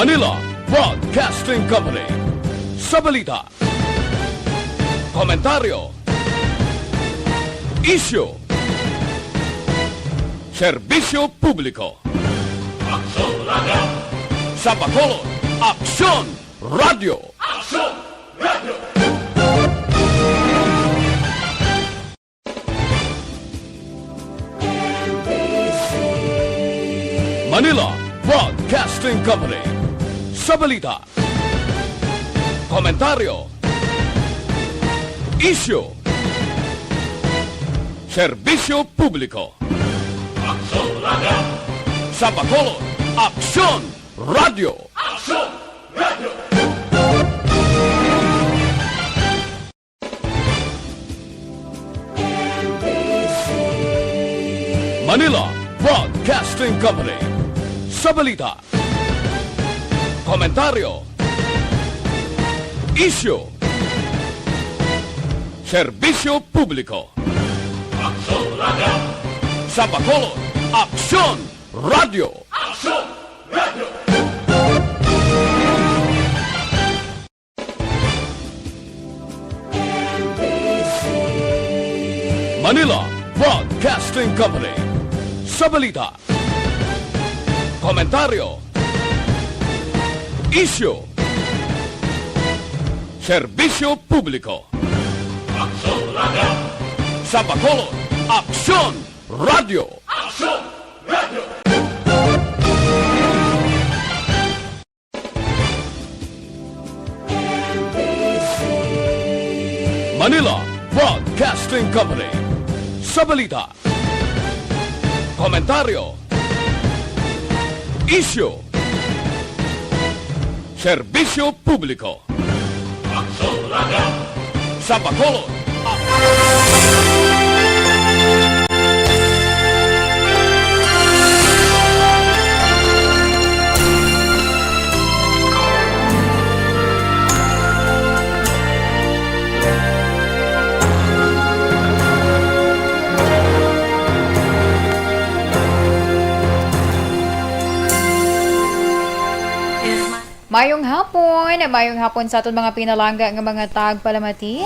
Manila Broadcasting Company. Sa balita, komentaryo, isyu, serbisyo publiko. Aksyon Radio. Sa Bacolod, Aksyon Radio. Aksyon Radio. Manila Broadcasting Company. Sa balita, komentaryo, isyu, serbisyo publiko. Aksyon Radio. Sa Bacolod, Aksyon Radio. Aksyon Radio. Manila Broadcasting Company. Sa balita, komentaryo, isyu, serbisyo publiko. Aksyon Radio. Sa Bacolod, Aksyon Radio. Aksyon Radio. Manila Broadcasting Company. Sa balita, komentaryo, isyu, serbisyo publiko. Aksyon Radio. Sa Bacolod, Aksyon Radio. Aksyon Radio. Manila Broadcasting Company. Sa balita, komentaryo, isyu, serbisyo publiko. Aksyon Radio. Sa Bacolod, Mayong hapon sa aton mga pinalangga nga mga tagpalamati.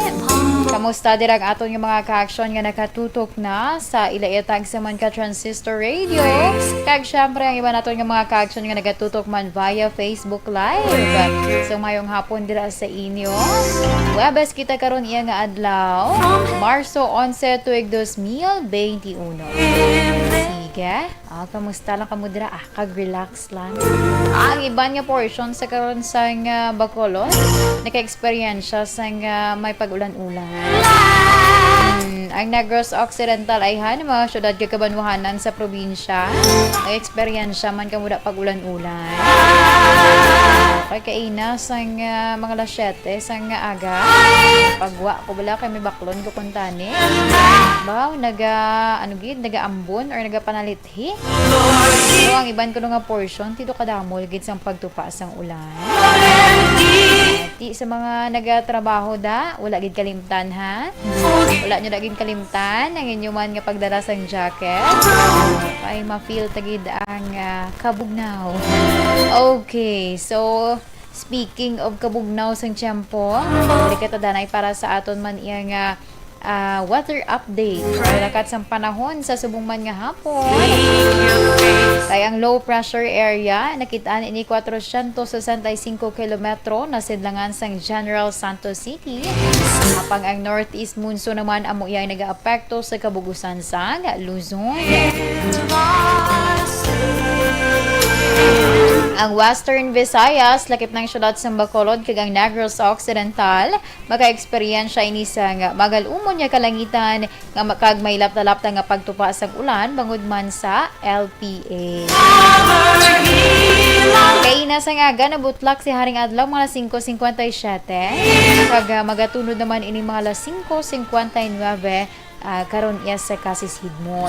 Kamusta dirag aton nga mga ka-aksyon nga nakatutok na sa ilaitag sa man ka Transistor Radio. Kag syempre ang iba naton nga mga ka-aksyon nga nagatutok man via Facebook Live. So mayong hapon dira sa inyo. Webes kita karon iya nga adlaw, Marso 11 tuig 2021. Sige, kamusta lang kamo dira? Kag-relax lang. Ang iban nga portion sa karon sa Bacolod, naka-experience sa may pag-ulan-ulan. Ang Negros Occidental ay mga syudad kakabanwahanan sa probinsya. May experience man kamuda pag-ulan-ulan. Kaina sang mga lasyete sang aga. Pagwa ko bala kay may baklon ko kuntani. Baw nagaambon or nagapanalithi. So ang iban ko nga portion tito kadamol gid sang pagtupa sang ulan. Ti sa mga nagatrabaho da, wala gid kalimtan ha. Wala nyo gid kalimtan ang inyo man nga pagdala sang jacket. Ay ma-feel tagid ang kabugnaw. Okay, so speaking of kabugnaw sang tiyempo, dili ka tadanay para sa aton man iyang weather update. Lakat sang panahon sa subong man nga hapon. Kaya ang low pressure area nakitaan ini 465 kilometro na sidlangan sang General Santos City. Apang ang northeast monsoon naman amo iyang nagaapekto sa kabugusan sang Luzon. Ang Western Visayas, lakip ng syudad sa Bacolod, kag ang Negros Occidental, maka-experience ini sa magalumon niya kalangitan nga kag may lapta-lapta nga pagtupa sa ulan bangod man sa LPA. Kay nasa nga nabutlak si Haring Adlaw mga 5:57, kag magatunod naman ini mga 5:59 karon iya sa Kasisidmon.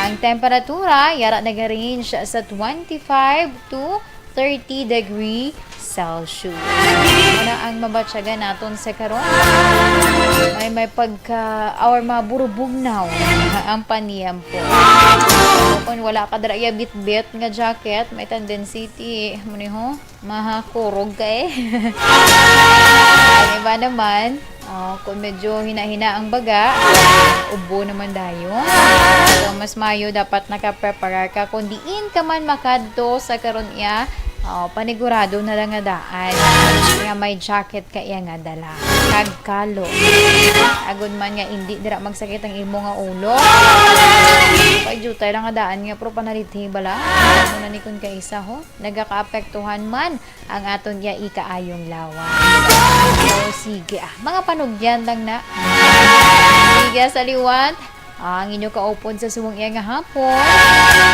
Ang temperatura yara nag-range sa 25 to 30 Celsius. Ano ang mabatsyaga naton sa karon? May pagka or maburubugnaw ang paniyam po. Kung wala ka dara bit-bit nga jacket, may tendency ti mo ni ho mahakurog ka eh. Ang iba naman, kung medyo hina-hina ang baga, ubo naman dayo. So, mas mayo dapat nakapreparar ka. Kung diin ka man makadto sa karon iya, panigurado na lang nga daan. Nga may jacket ka iya nga dala. Kagkalo. Agod man nga hindi dira magsakit ang imo nga ulo. Pagdutay lang nga daan nga pero panaliti bala. Muna ni kun kaisa ho. Nagaka-apektuhan man ang aton iya ikaayong lawan. So, sige mga panugyan lang na. Sige sa liwat. Ang inyo kaupod sa subong iya nga hapon.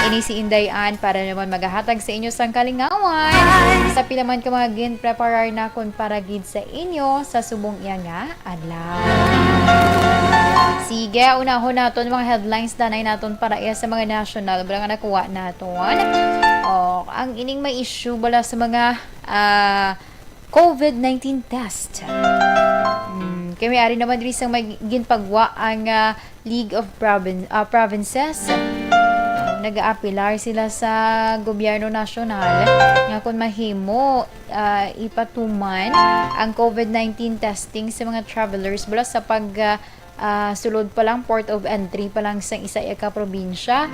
Ini si Indayan para naman maghahatag sa inyo sang kalingawan. Sa pila man ka mga gin-preparar na kon para gid sa inyo sa subong iya nga adlaw. Sige, unahon naton mga headlines danay naton para iya sa mga national bala nga nakuha naton. Ang ining may issue bala sa mga COVID-19 test. Kaya may ari naman diri sang ginpagwa ang League of Provinces. Nag-aapilar sila sa gobyerno nasyonal nga kung mahimo ipatuman ang COVID-19 testing sa mga travelers bala sa sulod pa lang port of entry pa lang sa isa ka probinsya.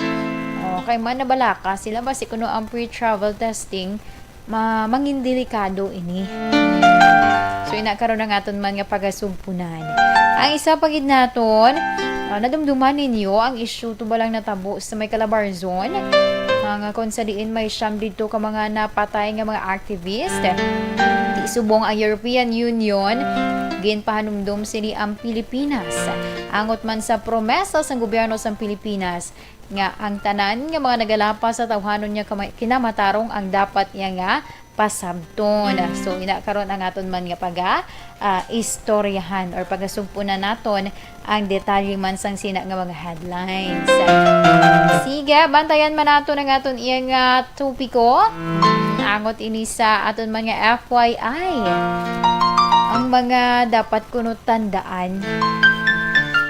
Kay man nabalaka sila basi kuno ang pre-travel testing mangin delikado ini. So inakaroon na nga man nga pagasugpunan. Ang isa pagid naton, nadumduman ninyo ang issue to balang natabo sa may Calabarzon. Nga kung sa diin may siyam dito ka mga napatay nga mga activist. Subong ang European Union, ginpahanumdum sini ang Pilipinas. Angot man sa promesa sa gobyerno sa Pilipinas nga ang tanan nga mga nagalapas sa tawhanon niya kinamatarong ang dapat niya nga pasabton. So inakaroon ang aton man nga istoryahan or pagasugpunan naton ang detalye man sang sina nga mga headlines. Sige, bantayan man naton ang aton iyang topiko. Angot ini sa aton man nga FYI. Ang mga dapat kuno tandaan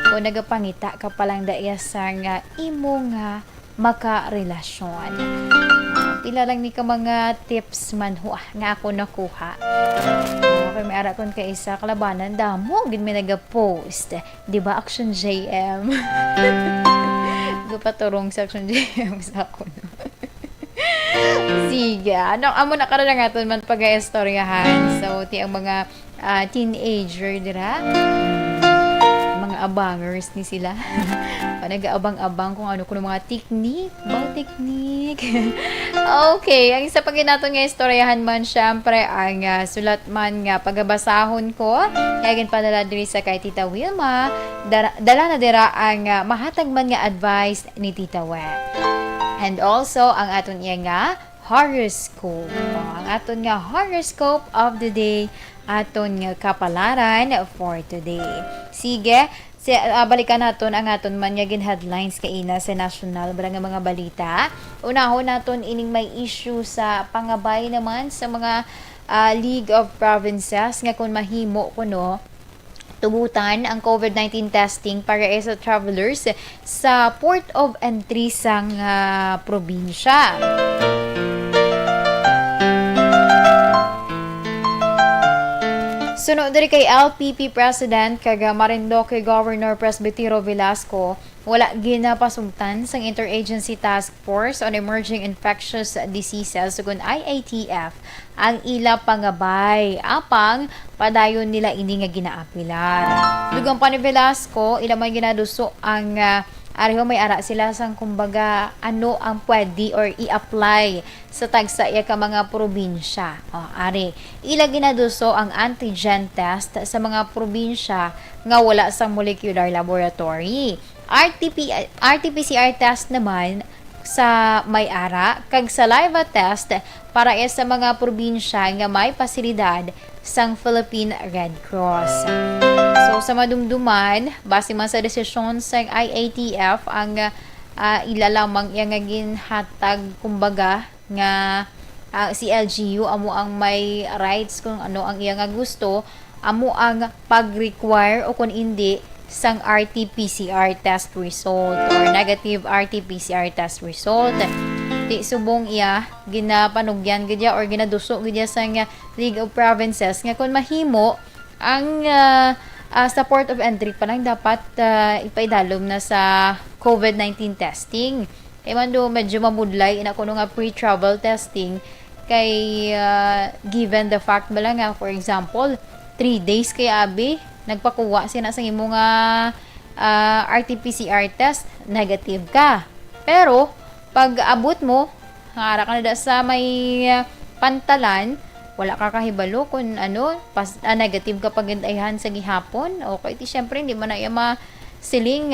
kung nagapangita ka palang daya sa nga imo nga makarelasyon. Pila lang ni ka mga tips man nga ako nakuha. Okay, may ara kon kay isa kalabanan damo gid may naga-post. Di ba Action JM? Gupaturong sa Action JM sa ako. Sige, amo na karon nga aton man pag-istoryahan. So ti ang mga teenager dira. Mga abangers ni sila. Nag-aabang-abang kung ano kuno mga technique. Okay, ang isa pag naton nga istoryahan man syempre ang sulat man nga pagabasahon ko. Kaya padala diri sa kay Tita Wilma. Dala na dira ang mahatag man nga advice ni Tita We. And also ang aton iya nga horoscope. Ang aton nga horoscope of the day, aton nga kapalaran for today. Sige, balikan naton ang aton man nga headlines kaina sa national bala nga mga balita. Unahon naton ining may issue sa pangabay naman sa mga League of Provinces nga kung mahimo kuno tugutan ang COVID-19 testing para sa travelers sa port of entry sang probinsya. Sunod diri kay LPP President kaga Marinduque Governor Presbitero Velasco, wala ginapasugtan sang Interagency Task Force on Emerging Infectious Diseases sugod IATF ang ila pangabay apang padayon nila ini nga ginaapilar. Dugang pa ni Velasco, ila may ginaduso ang ariho may ara sila sang kumbaga ano ang pwede or i-apply sa tagsa iya ka mga probinsya. Ari, ila ginaduso ang antigen test sa mga probinsya nga wala sa molecular laboratory. RT-PCR test naman sa may ara kag saliva test para sa mga probinsya nga may pasilidad sang Philippine Red Cross. So sa madumduman, base man sa desisyon sa IATF ang ilalamang iya nga ginhatag kumbaga nga si LGU amo ang may rights kung ano ang iya nga gusto, amo ang pag-require o kung hindi sang RT-PCR test result or negative RT-PCR test result. Di subong iya ginapanugyan gidya or ginaduso gidya sa nga League of Provinces nga kung mahimo ang sa port of entry pa lang dapat ipaidalom na sa COVID-19 testing. Kaya man do medyo mamudlay ina kuno nga pre-travel testing kay given the fact ba lang nga for example 3 days kay abi nagpakuha sina sa imo nga RT-PCR test negative ka. Pero pag abot mo hara ka na sa may pantalan wala ka kahibalo kung ano negative ka pagindayhan sa gihapon okay ti syempre hindi man na iya masiling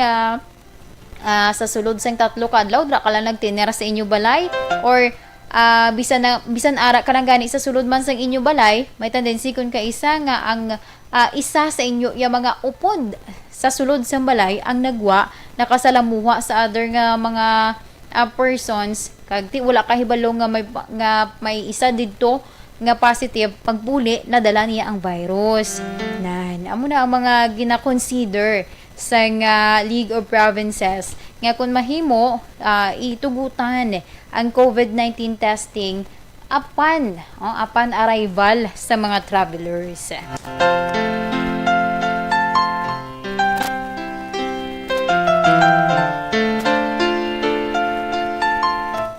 sa sulod sang 3 kadlaw dra ka lang nagtinira sa inyo balay or bisan ara ka nang gani sa sulod man sang inyo balay may tendency kun ka isa nga ang isa sa inyo ya mga upod sa sulod sang balay ang nagwa nakasalamuha sa other nga mga persons kag ti wala kahibalo nga may isa didto nga positive pagpuli nadala niya ang virus. Amo na ang mga gina-consider sa League of Provinces nga kung mahimo itugutan ang COVID-19 testing upon arrival sa mga travelers.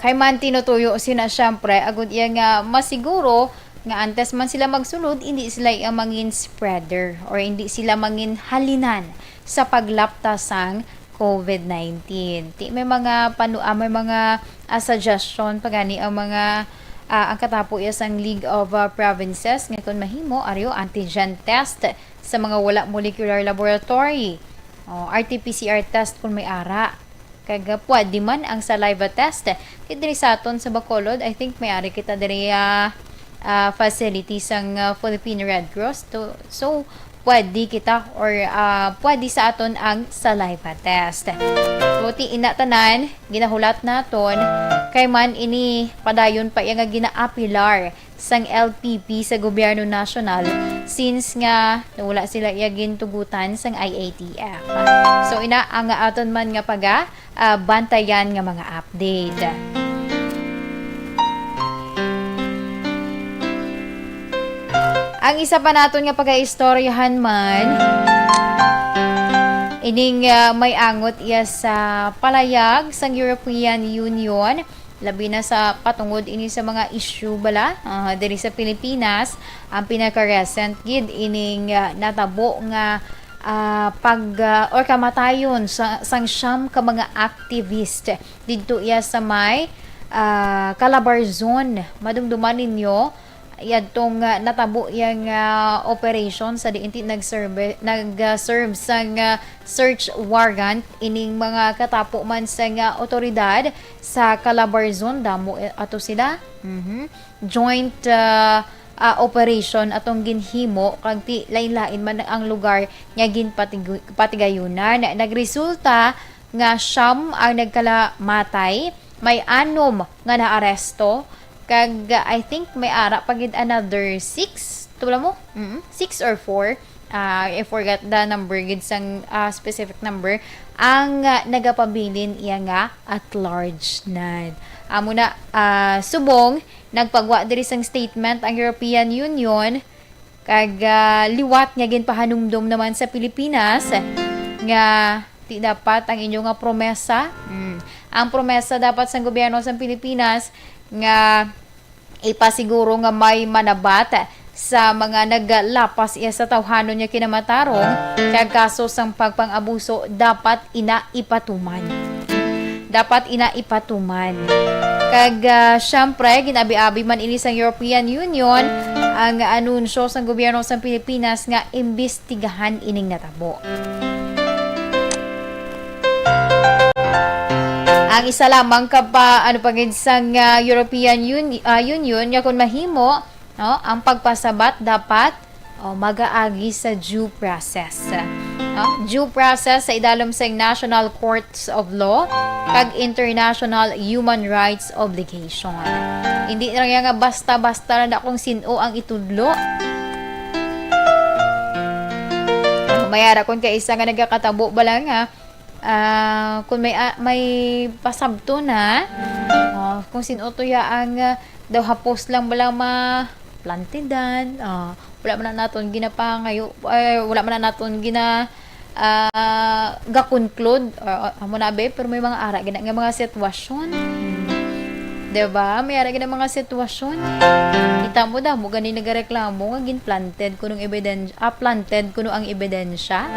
Kay man tinutuyo sina syempre agud iya nga masiguro nga antes man sila magsulod hindi sila ang mangin spreader or hindi sila mangin halinan sa paglapta sang COVID-19. Ti may mga may mga suggestion pagani ang mga ang katapo iya sang League of Provinces nga kun mahimo aryo antigen test sa mga wala molecular laboratory. RT-PCR test kung may ara. Kaga pwede man ang saliva test. Diri sa aton sa Bacolod, I think may-ari kita diri facility sang Philippine Red Cross. So, pwede kita or pwede sa aton ang saliva test. Buti inatanan, ginahulat naton, kay man ini padayon pa iya nga ginaapilar sang LPP sa gobyerno nasyonal since nga wala sila iya gintugutan sang IATF. So ina ang aton man nga bantayan nga mga update. Ang isa pa naton nga pag-istoryahan man ining may angot iya sa palayag sang European Union labi na sa patungod ini sa mga issue bala diri sa Pilipinas ang pinaka-recent gid ining natabo nga or kamatayon sang siyam ka mga activist didto iya sa may Calabarzon madumduman ninyo yadtong natabo yang operation sa diinti nag-serve sang search warrant ining mga katapo man sa otoridad sa Calabarzon damo ato sila joint operation atong ginhimo kag ti lain-lain man ang lugar nga patigayunan nagresulta nga siyam ang nagkalamatay may 6 nga naaresto kag I think may ara pagid another 6 tula mo 6 or 4 I forgot the number gid sang specific number ang nagapabilin iya nga at large na amo na subong nagpagwa diri sang statement ang European Union kag liwat nga ginpahanumdom naman sa Pilipinas nga ti dapat ang inyo nga promesa ang promesa dapat sa gobyerno sa Pilipinas nga ipasiguro nga may manabat sa mga naglapas iya sa tawhanon niya kinamatarong kag kaso sang pagpang-abuso dapat inaipatuman kag syempre ginabi-abi man ini sa European Union ang anunsyo sa gobyerno sa Pilipinas nga imbestigahan ining natabo. Ang isa lamang pagid sang European Union nga kung mahimo ang pagpasabat dapat magaagi sa due process. Due process sa idalom sa National Courts of Law kag International Human Rights Obligation. Hindi na nga basta-basta na akong sino ang itudlo. Mayara kung kaisa nga nagkakatabo bala nga kung may pasabto na kung sino to ya ang daw hapos lang bala plantidan wala man na naton ginapangayo wala man na naton gina ga-conclude amo na be pero may mga ara gina nga mga sitwasyon. Diba? May ara gina mga sitwasyon. Kita mo da mo gani nagareklamo nga planted kuno ang ebidensya.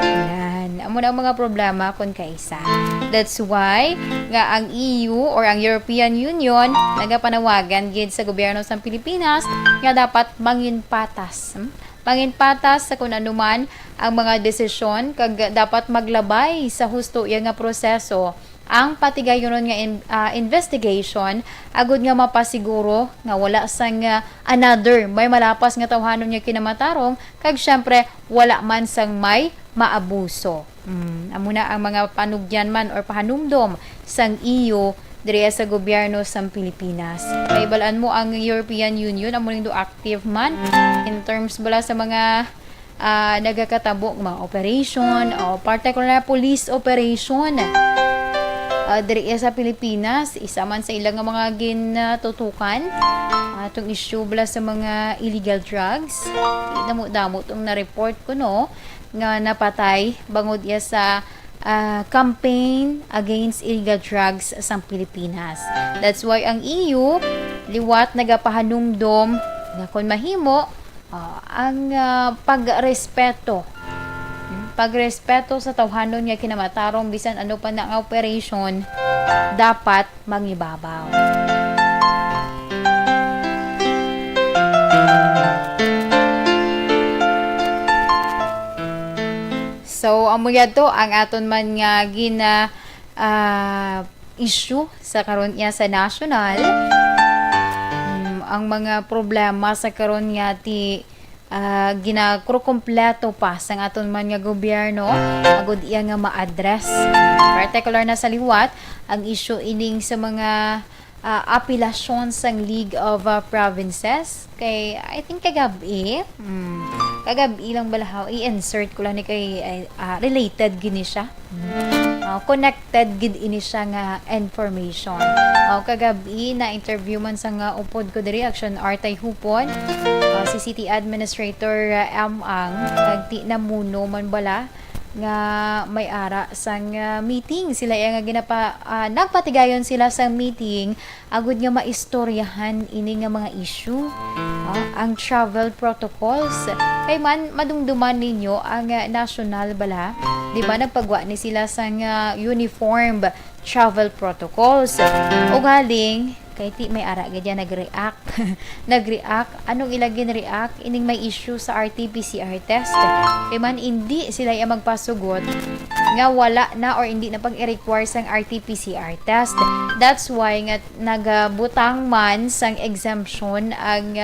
Yan. Amo na ang mga problema kun kaisa. That's why nga ang EU or ang European Union nagapanawagan gid sa gobyerno sa Pilipinas nga dapat manginpatas. Manginpatas sa kung anuman ang mga desisyon kag dapat maglabay sa husto nga proseso ang patigayon nga investigation agud nga mapasiguro nga wala sang another may malapas nga tawhanon nga kinamatarong kag syempre wala man sang may maabuso. Amo na ang mga panugyan man or pahanumdom sang EU diri sa gobyerno sa Pilipinas. Kaibalaan mo ang European Union amo ning do active man in terms bala sa mga nagakatabo mga operation o particular police operation diri sa Pilipinas, isa man sa ilang mga ginatutukan atong issue bala sa mga illegal drugs. Damo-damo tong na-report ko no nga napatay bangod iya sa campaign against illegal drugs sa Pilipinas. That's why ang EU liwat nagapahanumdom nga kung mahimo ang pagrespeto sa tawhanon nga kinamatarong bisan ano pa na nga operation dapat mangibabaw. So amo to ang aton man nga gina issue sa karon niya sa national. Ang mga problema sa karon nga ti ginakrukumpleto pa sang aton man nga gobyerno agud iya nga ma-address particular na sa liwat ang issue ining sa mga apelasyon sang League of Provinces kay I think kagabi lang balahaw i-insert ko lang ni kay related gini siya connected gid ini siya nga information. Kagabi na interview man sa nga upod ko diri Action Artay Hupon si City Administrator Amang nagti na muno man bala nga may ara sang meeting sila nga nagpatigayon sila sa meeting agud nga maistoryahan ini nga mga issue ang travel protocols kay man madumduman ninyo ang national bala di ba nagpagwa ni sila sang uniform travel protocols o galing kay ti may ara gadya nag-react anong ilagin react ining may issue sa RT-PCR test kay man hindi sila yung magpasugot nga wala na or hindi na pag-i-require sang RT-PCR test. That's why nga nagabutang man sang exemption ang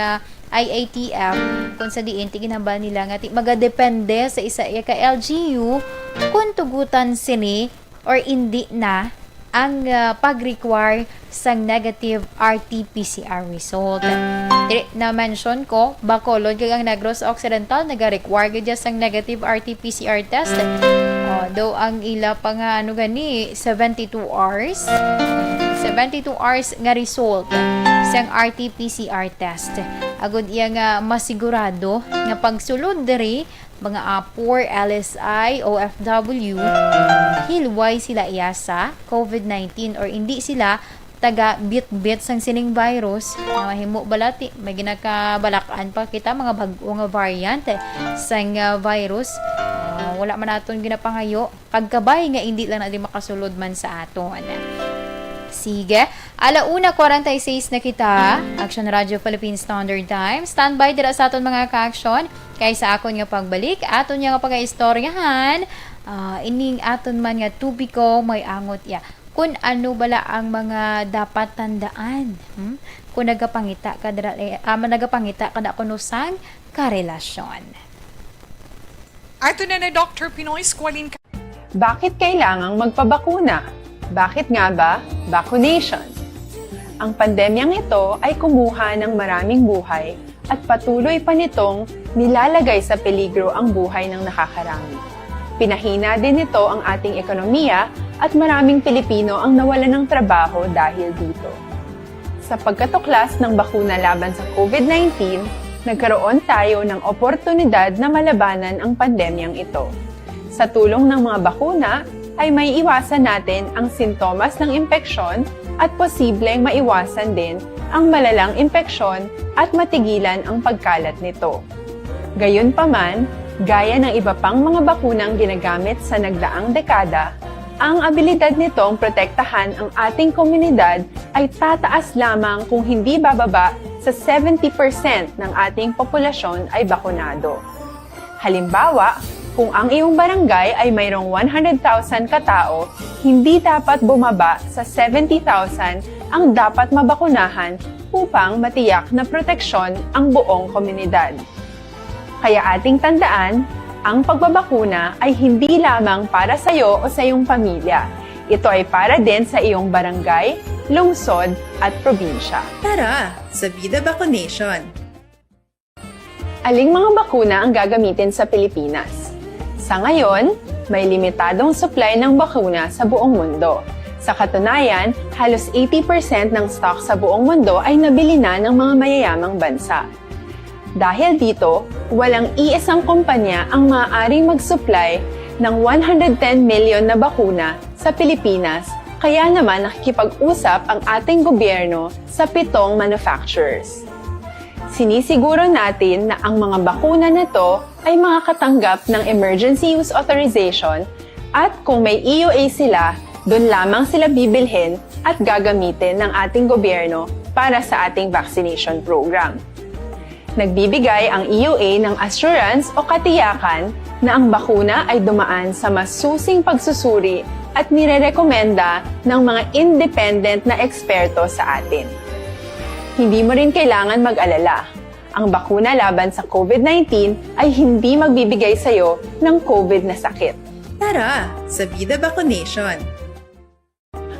IATF kung sa diin tiginhambal nila nga magadepende sa isa ka LGU kung tugutan sini or hindi na ang pag-require sang negative RT-PCR result. Na-mention ko, Bacolod kag ang Negros Occidental nag-require gid sang negative RT-PCR test. Though ang ila pa nga 72 hours. 72 hours nga result sang RT-PCR test. Agud iya nga masigurado nga pagsulod diri mga APOR, LSI, OFW, hilway sila iya sa COVID-19 or hindi sila taga bit-bit sang sining virus na mahimo balati may ginakabalakan pa kita mga bag-o nga variant sang virus wala man naton ginapangayo pagkabay nga hindi lang natin makasulod man sa aton. Sige, 1:46 na kita. Action Radio Philippine Standard Time. Standby dira sa aton mga ka-action. Kay sa akon nga pagbalik, aton nga pag-istoryahan. Ining aton man nga tubiko may angot ya. kung ano bala ang mga dapat tandaan. Kung nagapangita ka na kuno sang karelasyon. Ato na Dr. Pinoy Squalin. Bakit kailangang magpabakuna? Bakit nga ba vaccination? Ang pandemyang ito ay kumuha ng maraming buhay at patuloy pa nitong nilalagay sa peligro ang buhay ng nakakarami. Pinahina din nito ang ating ekonomiya at maraming Pilipino ang nawalan ng trabaho dahil dito. Sa pagkatuklas ng bakuna laban sa COVID-19, nagkaroon tayo ng oportunidad na malabanan ang pandemyang ito. Sa tulong ng mga bakuna, ay may iwasan natin ang sintomas ng impeksyon at posibleng maiwasan din ang malalang impeksyon at matigilan ang pagkalat nito. Gayunpaman, gaya ng iba pang mga bakunang ginagamit sa nagdaang dekada, ang abilidad nitong protektahan ang ating komunidad ay tataas lamang kung hindi bababa sa 70% ng ating populasyon ay bakunado. Halimbawa, kung ang iyong barangay ay mayroong 100,000 katao, hindi dapat bumaba sa 70,000 ang dapat mabakunahan upang matiyak na proteksyon ang buong komunidad. Kaya ating tandaan, ang pagbabakuna ay hindi lamang para sa iyo o sa iyong pamilya. Ito ay para din sa iyong barangay, lungsod at probinsya. Tara, sa Vida Vaccination! Aling mga bakuna ang gagamitin sa Pilipinas? Sa ngayon, may limitadong supply ng bakuna sa buong mundo. Sa katunayan, halos 80% ng stock sa buong mundo ay nabili na ng mga mayayamang bansa. Dahil dito, walang iisang kumpanya ang maaaring mag-supply ng 110 million na bakuna sa Pilipinas, kaya naman nakikipag-usap ang ating gobyerno sa 7 manufacturers. Sinisiguro natin na ang mga bakuna na to ay makakatanggap ng Emergency Use Authorization at kung may EUA sila, doon lamang sila bibilhin at gagamitin ng ating gobyerno para sa ating vaccination program. Nagbibigay ang EUA ng assurance o katiyakan na ang bakuna ay dumaan sa masusing pagsusuri at nirerekomenda ng mga independent na eksperto sa atin. Hindi mo rin kailangan mag-alala. Ang bakuna laban sa COVID-19 ay hindi magbibigay sa iyo ng COVID na sakit. Tara, sa Vida Vaccination!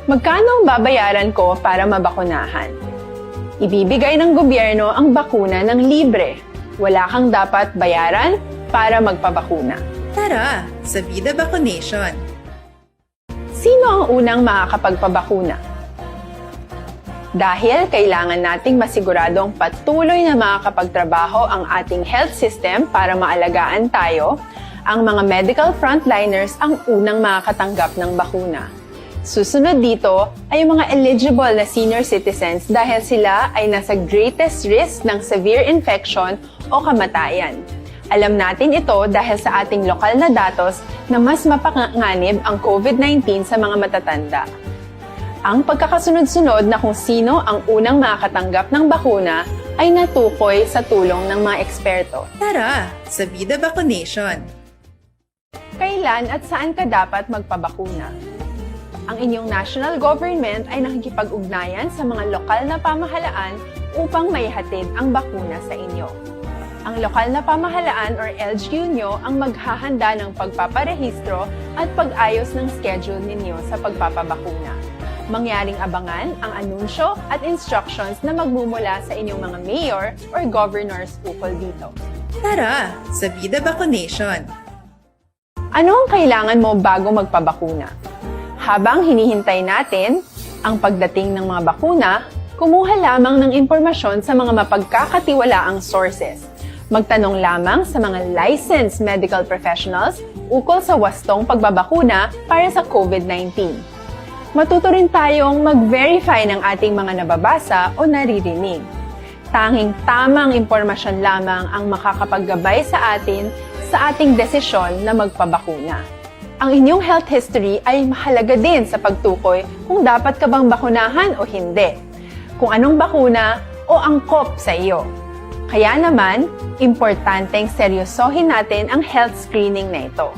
Magkano ang babayaran ko para mabakunahan? Ibibigay ng gobyerno ang bakuna ng libre. Wala kang dapat bayaran para magpabakuna. Tara, sa Vida Vaccination! Sino ang unang makakapagpabakuna? Dahil kailangan nating masiguradong patuloy na makakapagtrabaho ang ating health system para maalagaan tayo, ang mga medical frontliners ang unang makakatanggap ng bakuna. Susunod dito ay yung mga eligible na senior citizens dahil sila ay nasa greatest risk ng severe infection o kamatayan. Alam natin ito dahil sa ating lokal na datos na mas mapanganib ang COVID-19 sa mga matatanda. Ang pagkakasunod-sunod na kung sino ang unang makakatanggap ng bakuna ay natukoy sa tulong ng mga eksperto. Tara, sa Vida Vaccination! Kailan at saan ka dapat magpabakuna? Ang inyong national government ay nakikipag-ugnayan sa mga lokal na pamahalaan upang maihatid ang bakuna sa inyo. Ang lokal na pamahalaan or LGU nyo ang maghahanda ng pagpaparehistro at pag-ayos ng schedule ninyo sa pagpapabakuna. Mangyaring abangan ang anunsyo at instructions na magmumula sa inyong mga mayor or governors ukol dito. Tara, sa Vida Vaccination! Ano ang kailangan mo bago magpabakuna? Habang hinihintay natin ang pagdating ng mga bakuna, kumuha lamang ng impormasyon sa mga mapagkakatiwalaang sources. Magtanong lamang sa mga licensed medical professionals ukol sa wastong pagbabakuna para sa COVID-19. Matuto rin tayong mag-verify ng ating mga nababasa o naririnig. Tanging tamang impormasyon lamang ang makakapaggabay sa atin sa ating desisyon na magpabakuna. Ang inyong health history ay mahalaga din sa pagtukoy kung dapat ka bang bakunahan o hindi, kung anong bakuna o angkop sa iyo. Kaya naman, importanteng seryosohin natin ang health screening na ito.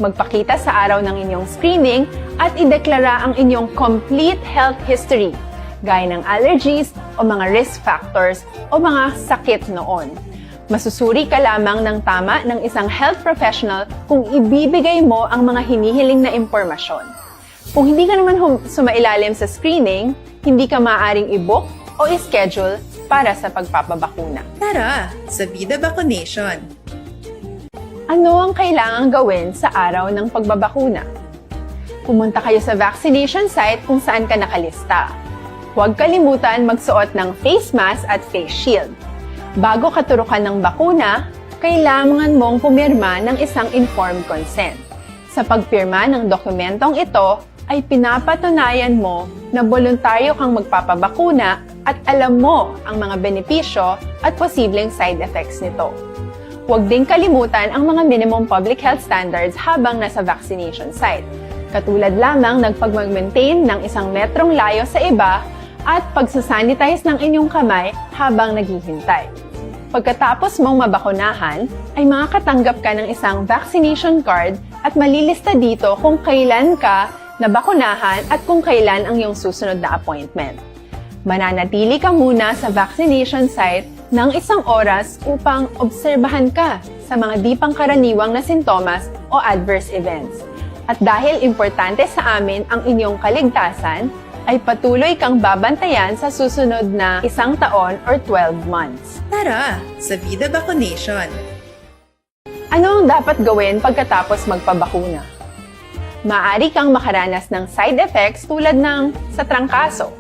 magpakita sa araw ng inyong screening at ideklara ang inyong complete health history, gaya ng allergies o mga risk factors o mga sakit noon. Masusuri ka lamang ng tama ng isang health professional kung ibibigay mo ang mga hinihiling na impormasyon. Kung hindi ka naman sumailalim sa screening, hindi ka maaaring i-book o i-schedule para sa pagpapabakuna. Tara sa Vida Vaccination. Ano ang kailangang gawin sa araw ng pagbabakuna? Pumunta kayo sa vaccination site kung saan ka nakalista. Huwag kalimutan magsuot ng face mask at face shield. Bago katurukan ng bakuna, kailangan mong pumirma ng isang informed consent. Sa pagpirma ng dokumentong ito, ay pinapatunayan mo na voluntaryo kang magpapabakuna at alam mo ang mga benepisyo at posibleng side effects nito. Huwag din kalimutan ang mga minimum public health standards habang nasa vaccination site. Katulad lamang nagpag-maintain ng 1 metrong layo sa iba at pagsasanitize ng inyong kamay habang naghihintay. Pagkatapos mong mabakunahan, ay makakatanggap ka ng isang vaccination card at malilista dito kung kailan ka nabakunahan at kung kailan ang iyong susunod na appointment. Mananatili ka muna sa vaccination site ng 1 oras upang obserbahan ka sa mga di pangkaraniwang na sintomas o adverse events. At dahil importante sa amin ang inyong kaligtasan, ay patuloy kang babantayan sa susunod na 1 taon or 12 months. Tara sa Vida Vaccination. Ano ang dapat gawin pagkatapos magpabakuna? Maaari kang makaranas ng side effects tulad ng sa trangkaso,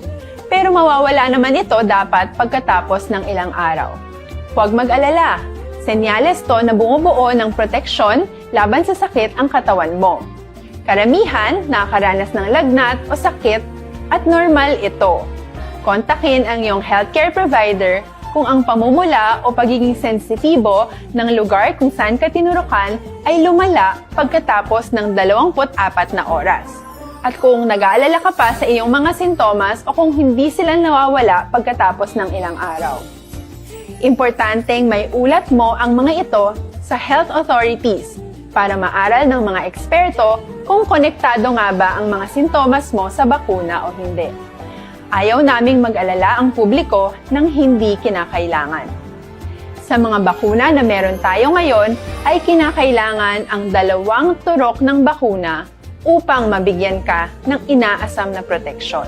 pero mawawala naman ito dapat pagkatapos ng ilang araw. Huwag mag-alala, senyales to na bumubuo ng proteksyon laban sa sakit ang katawan mo. Karamihan nakakaranas ng lagnat o sakit at normal ito. Kontakin ang iyong healthcare provider kung ang pamumula o pagiging sensitibo ng lugar kung saan ka tinurukan ay lumala pagkatapos ng 24 na oras. At kung nag-aalala ka pa sa iyong mga sintomas o kung hindi sila nawawala pagkatapos ng ilang araw. Importanteng may ulat mo ang mga ito sa health authorities para maaral ng mga eksperto kung konektado nga ba ang mga sintomas mo sa bakuna o hindi. Ayaw naming mag-alala ang publiko ng hindi kinakailangan. Sa mga bakuna na meron tayo ngayon, ay kinakailangan ang 2 turok ng bakuna upang mabigyan ka ng inaasam na proteksyon.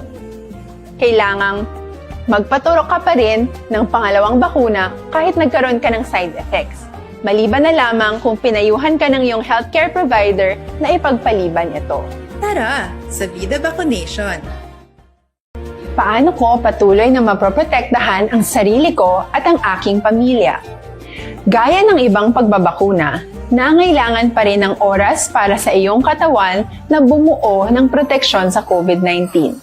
Kailangang magpaturok ka pa rin ng pangalawang bakuna kahit nagkaroon ka ng side effects. Maliban na lamang kung pinayuhan ka ng iyong healthcare provider na ipagpaliban ito. Tara sa Vida Vaccination. Paano ko patuloy na maproprotektahan ang sarili ko at ang aking pamilya? Gaya ng ibang pagbabakuna, nangailangan pa rin ng oras para sa iyong katawan na bumuo ng proteksyon sa COVID-19.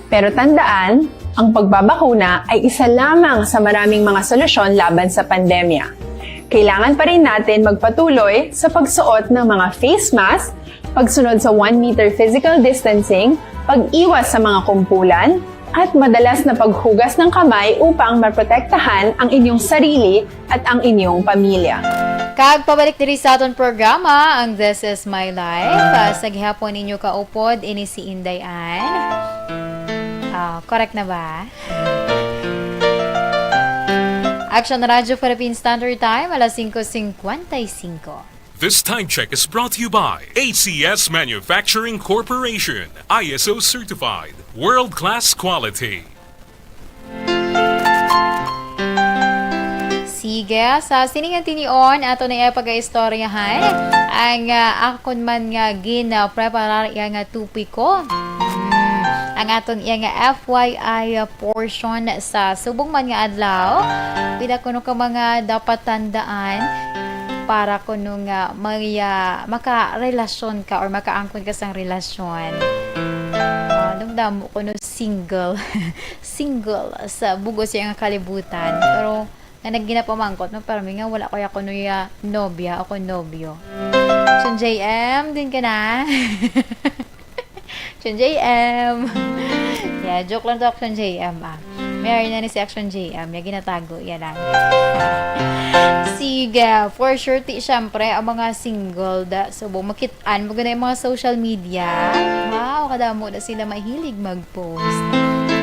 Pero tandaan, ang pagbabakuna ay isa lamang sa maraming mga solusyon laban sa pandemya. Kailangan pa rin natin magpatuloy sa pagsuot ng mga face mask, pagsunod sa 1 meter physical distancing, pag-iwas sa mga kumpulan, at madalas na paghugas ng kamay upang maprotektahan ang inyong sarili at ang inyong pamilya. Kag pabalik diri sa aton programa ang This Is My Life. Sa gihapon ninyo kaupod ini si Inday Ann. Correct na ba? Action Radio Philippine Standard Time, alas 5:55. This time check is brought to you by ACS Manufacturing Corporation, ISO certified, world-class quality. Sige, sa siningan tinion, ato na pag-istoryahan ang akon man nga gina-preparar nga tupiko. Ang aton nga FYI portion sa subong man nga adlaw. Pila kuno ka mga dapat tandaan para kuno nga maka-relasyon ka or makaangkon ka sang relasyon. Dumdamo kuno single. Single sa bugos nga kalibutan. Pero nga nagginapamangkot no para nga wala ko ya kuno ya nobya o nobyo. Chun JM din ka na. Chun JM. Yeah, joke lang to Chun JM . Meron na ni si Action JM, yung ginatago, yan lang. Sige, for sure, syempre, ang mga single da, so, makitaan mo ganda yung mga social media. Wow, kadamo na sila mahilig mag-post.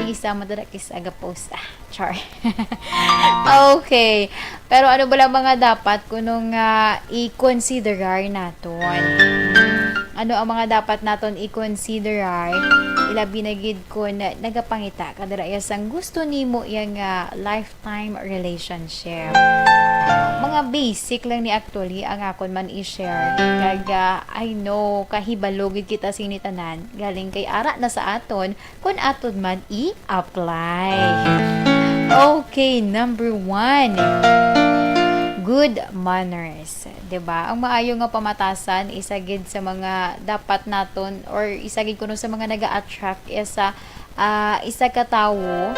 Isama na kis aga post. Char. Okay. Pero ano ba lang mga dapat kunong i-considerar naton? Ano ang mga dapat naton i-considerar? Ilabi na gid ko na nagapangita kadarayas ang gusto nimo yang lifetime relationship. Mga basic lang ni actually ang akon man i-share. Kag I know kahibalogid kita sinitanan galing kay ara na sa aton kun aton man i-apply. Okay, number 1. Good manners. 'Di ba? Ang maayo nga pamatasan isagid sa mga dapat naton or isagid kuno sa mga naga-attract sa isa ka tawo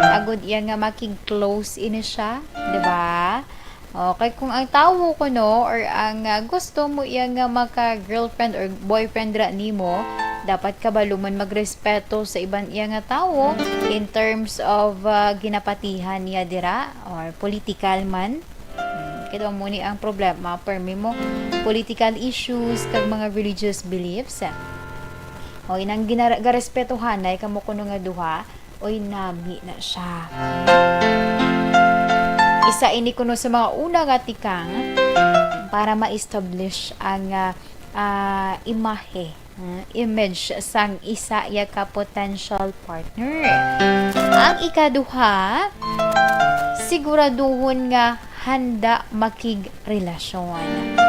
agud iya nga makig-close ini siya, 'di ba? Okay, kung ang tawo ko no or ang gusto mo iya nga maka-girlfriend or boyfriend ra nimo, dapat kabalo man magrespeto sa ibang iya nga tawo in terms of ginapatihan niya dira or political man. Kaya mo ni ang problema permi mo political issues kag mga religious beliefs. O inang ginarespetohan ay kamo kuno nga duha oy nami na siya. Isa ini kuno sa mga una nga tikang para ma-establish ang image sang isa ya ka potential partner. Ang ikaduha, siguraduhon nga handa makig-relasyon.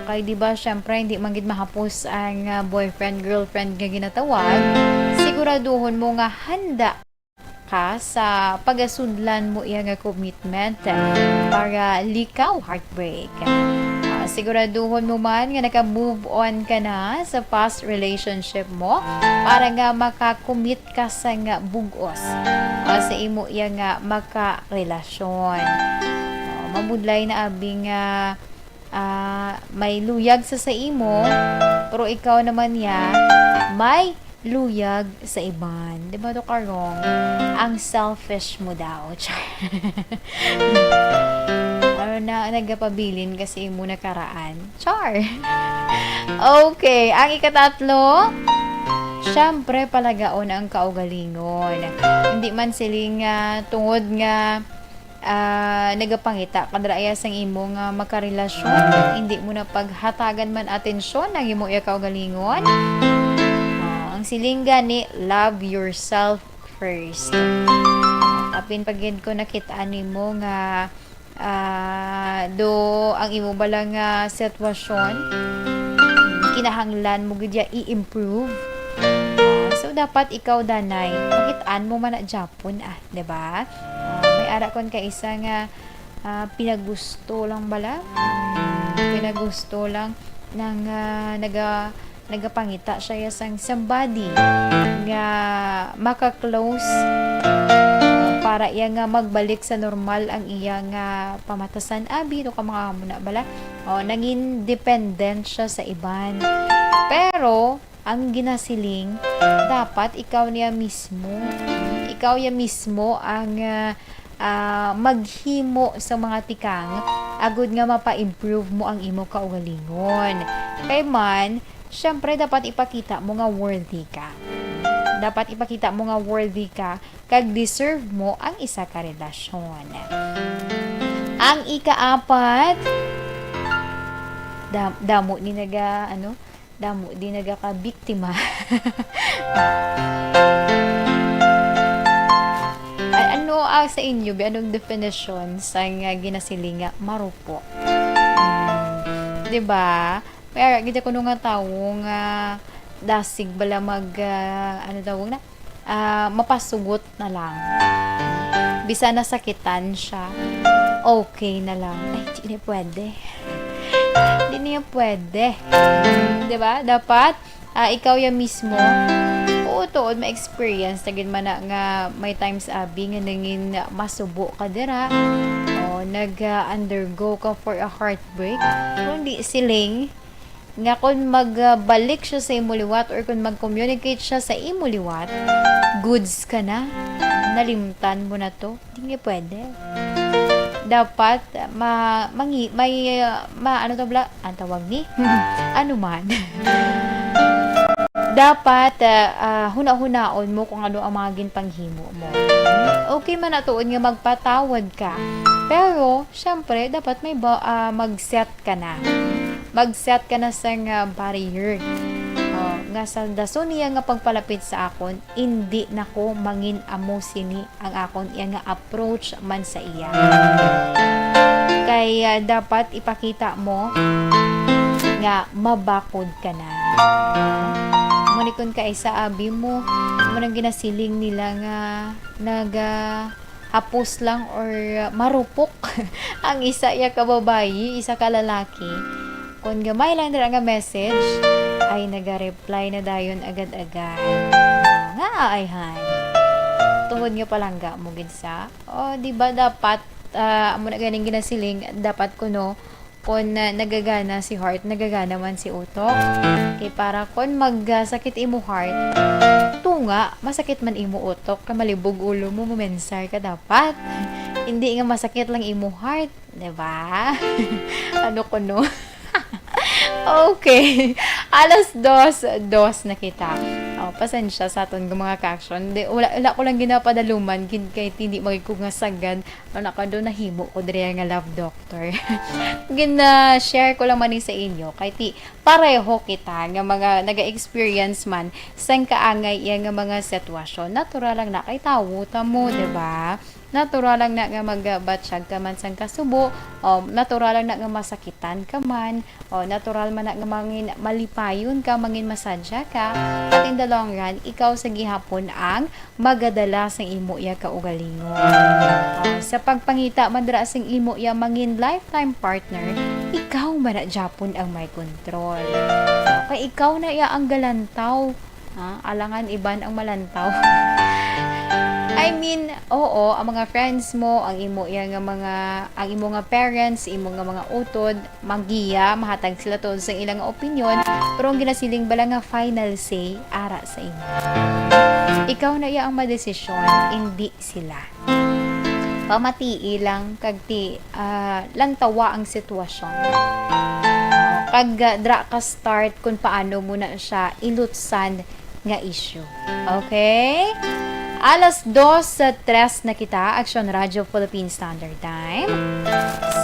Okay, di ba? Syempre, hindi man gid mahapos ang boyfriend, girlfriend nga ginatawag. Siguraduhon mo nga handa ka sa pagasudlan mo iya nga commitment para likaw heartbreak. Siguraduhon mo man nga naka-move on ka na sa past relationship mo para nga makakommit ka sa nga bugos sa imo iya nga makarelasyon. Mabudlay na abing may luyag sa imo pero ikaw naman ya may luyag sa iban. Di ba to karong? Ang selfish mo daw. Ano na nagapabilin kasi mo nakaraan. Char. Okay, ang ikatatlo, syempre palagaon ang kaugalingon. Hindi man siling tungod nga nagapangita kadraya sang imo nga makarelasyon, hindi mo na paghatagan man atensyon ang imo iya kaugalingon. Ang siling gani, love yourself first. Apin pagid ko nakita nimo nga do ang imo balang sitwasyon kinahanglan mo gid i-improve. So dapat ikaw danay makitaan mo man na Japon 'di ba? May ara kon ka isa nga pinagusto lang bala. Pinagusto lang nang nagapangita siya sang somebody nga maka-close para iya nga magbalik sa normal ang iya nga pamatasan abi no ka mga muna bala naging dependent siya sa iban pero ang ginasiling dapat ikaw ya mismo ang maghimo sa mga tikang agud nga mapa-improve mo ang imo kaugalingon kay man syempre dapat ipakita mo nga worthy ka. Dapat ipakita mo nga worthy ka kag deserve mo ang isa ka relasyon. Ang ikaapat, damo ni naga ka biktima. Ano sa inyo anong definition sa ginasilinga marupo? 'Di ba? Kaya gid ko nga tawo nga dasig bala mapasugot na lang. Bisa nasakitan siya. Okay na lang. Ay, hindi pwede. Hindi niya pwede. 'Di ba? Dapat ikaw ya mismo tuod ma-experience tagin man na nga may times abi nga nangin masubo ka dira o nag-undergo ka for a heartbreak. Kundi siling nga kung magbalik siya sa imo liwat or kung mag-communicate siya sa imo liwat, goods ka na. nalimtan mo na to. Hindi nga pwede. Dapat ano to bla? Ang tawag ni? Ano man. Dapat huna-hunaon mo kung ano ang mga ginpanghimo mo. Okay man na tuon nga magpatawad ka. Pero, syempre, dapat may mag-set ka na. Mag-set ka na sa barrier. Nga sa daso niya nga pagpalapit sa akon, hindi nako mangin amo sini ang akon iya nga approach man sa iya. Kaya dapat ipakita mo nga mabakod ka na. Munikon ka isa abi mo nang ginasiling nila nga hapos lang or marupok ang isa iya ka babayi, isa ka lalaki. Kung gamay lang dira nga message, ay naga-reply na dayon agad-agad. Nga ay han. Tungod nga palangga mo gid sa. Di ba dapat amo na ganing ginasiling dapat kuno kung nagagana si heart, nagagana man si utok. Kay para kung magsakit imo heart, tunga, masakit man imo utok, kamalibog ulo mo, mumensar ka dapat. Hindi nga masakit lang imo heart, diba? Ano kuno? Okay. Alas 2 na kita. Pasensya sa aton ng mga ka-action. Wala ko lang ginapadaluman kay hindi magkugasagad. Nakado nahimo ko diri nga love doctor. Share ko lang man sa inyo kay ti pareho kita nga mga naga-experience man sang kaangay nga mga sitwasyon. Natural lang na kay tawo ta mo, diba? Natural lang na nga magbatsyag ka man sang kasubo, natural lang na nga masakitan ka man, natural man na nga mangin malipayon ka, mangin masadya ka, at in the long run, ikaw sa gihapon ang magadala sang imo ya kaugalingon. Sa pagpangita man dira sang imo ya mangin lifetime partner, ikaw man na Japon ang may control. Kay ikaw na iya ang galantaw, alangan iban ang malantaw. I mean, oo, ang mga friends mo, ang imo nga parents, imo nga mga utod, magiya, mahatag sila to sa ilang opinion, pero ang ginasiling bala nga final say ara sa imo. Ikaw na iya ang madesisyon, hindi sila. Pamatii lang kagti lang tawa ang sitwasyon. Kag dra ka start kung paano mo na siya ilutsan nga issue. Okay? Alas 2:03 na kita, Action Radio Philippine Standard Time.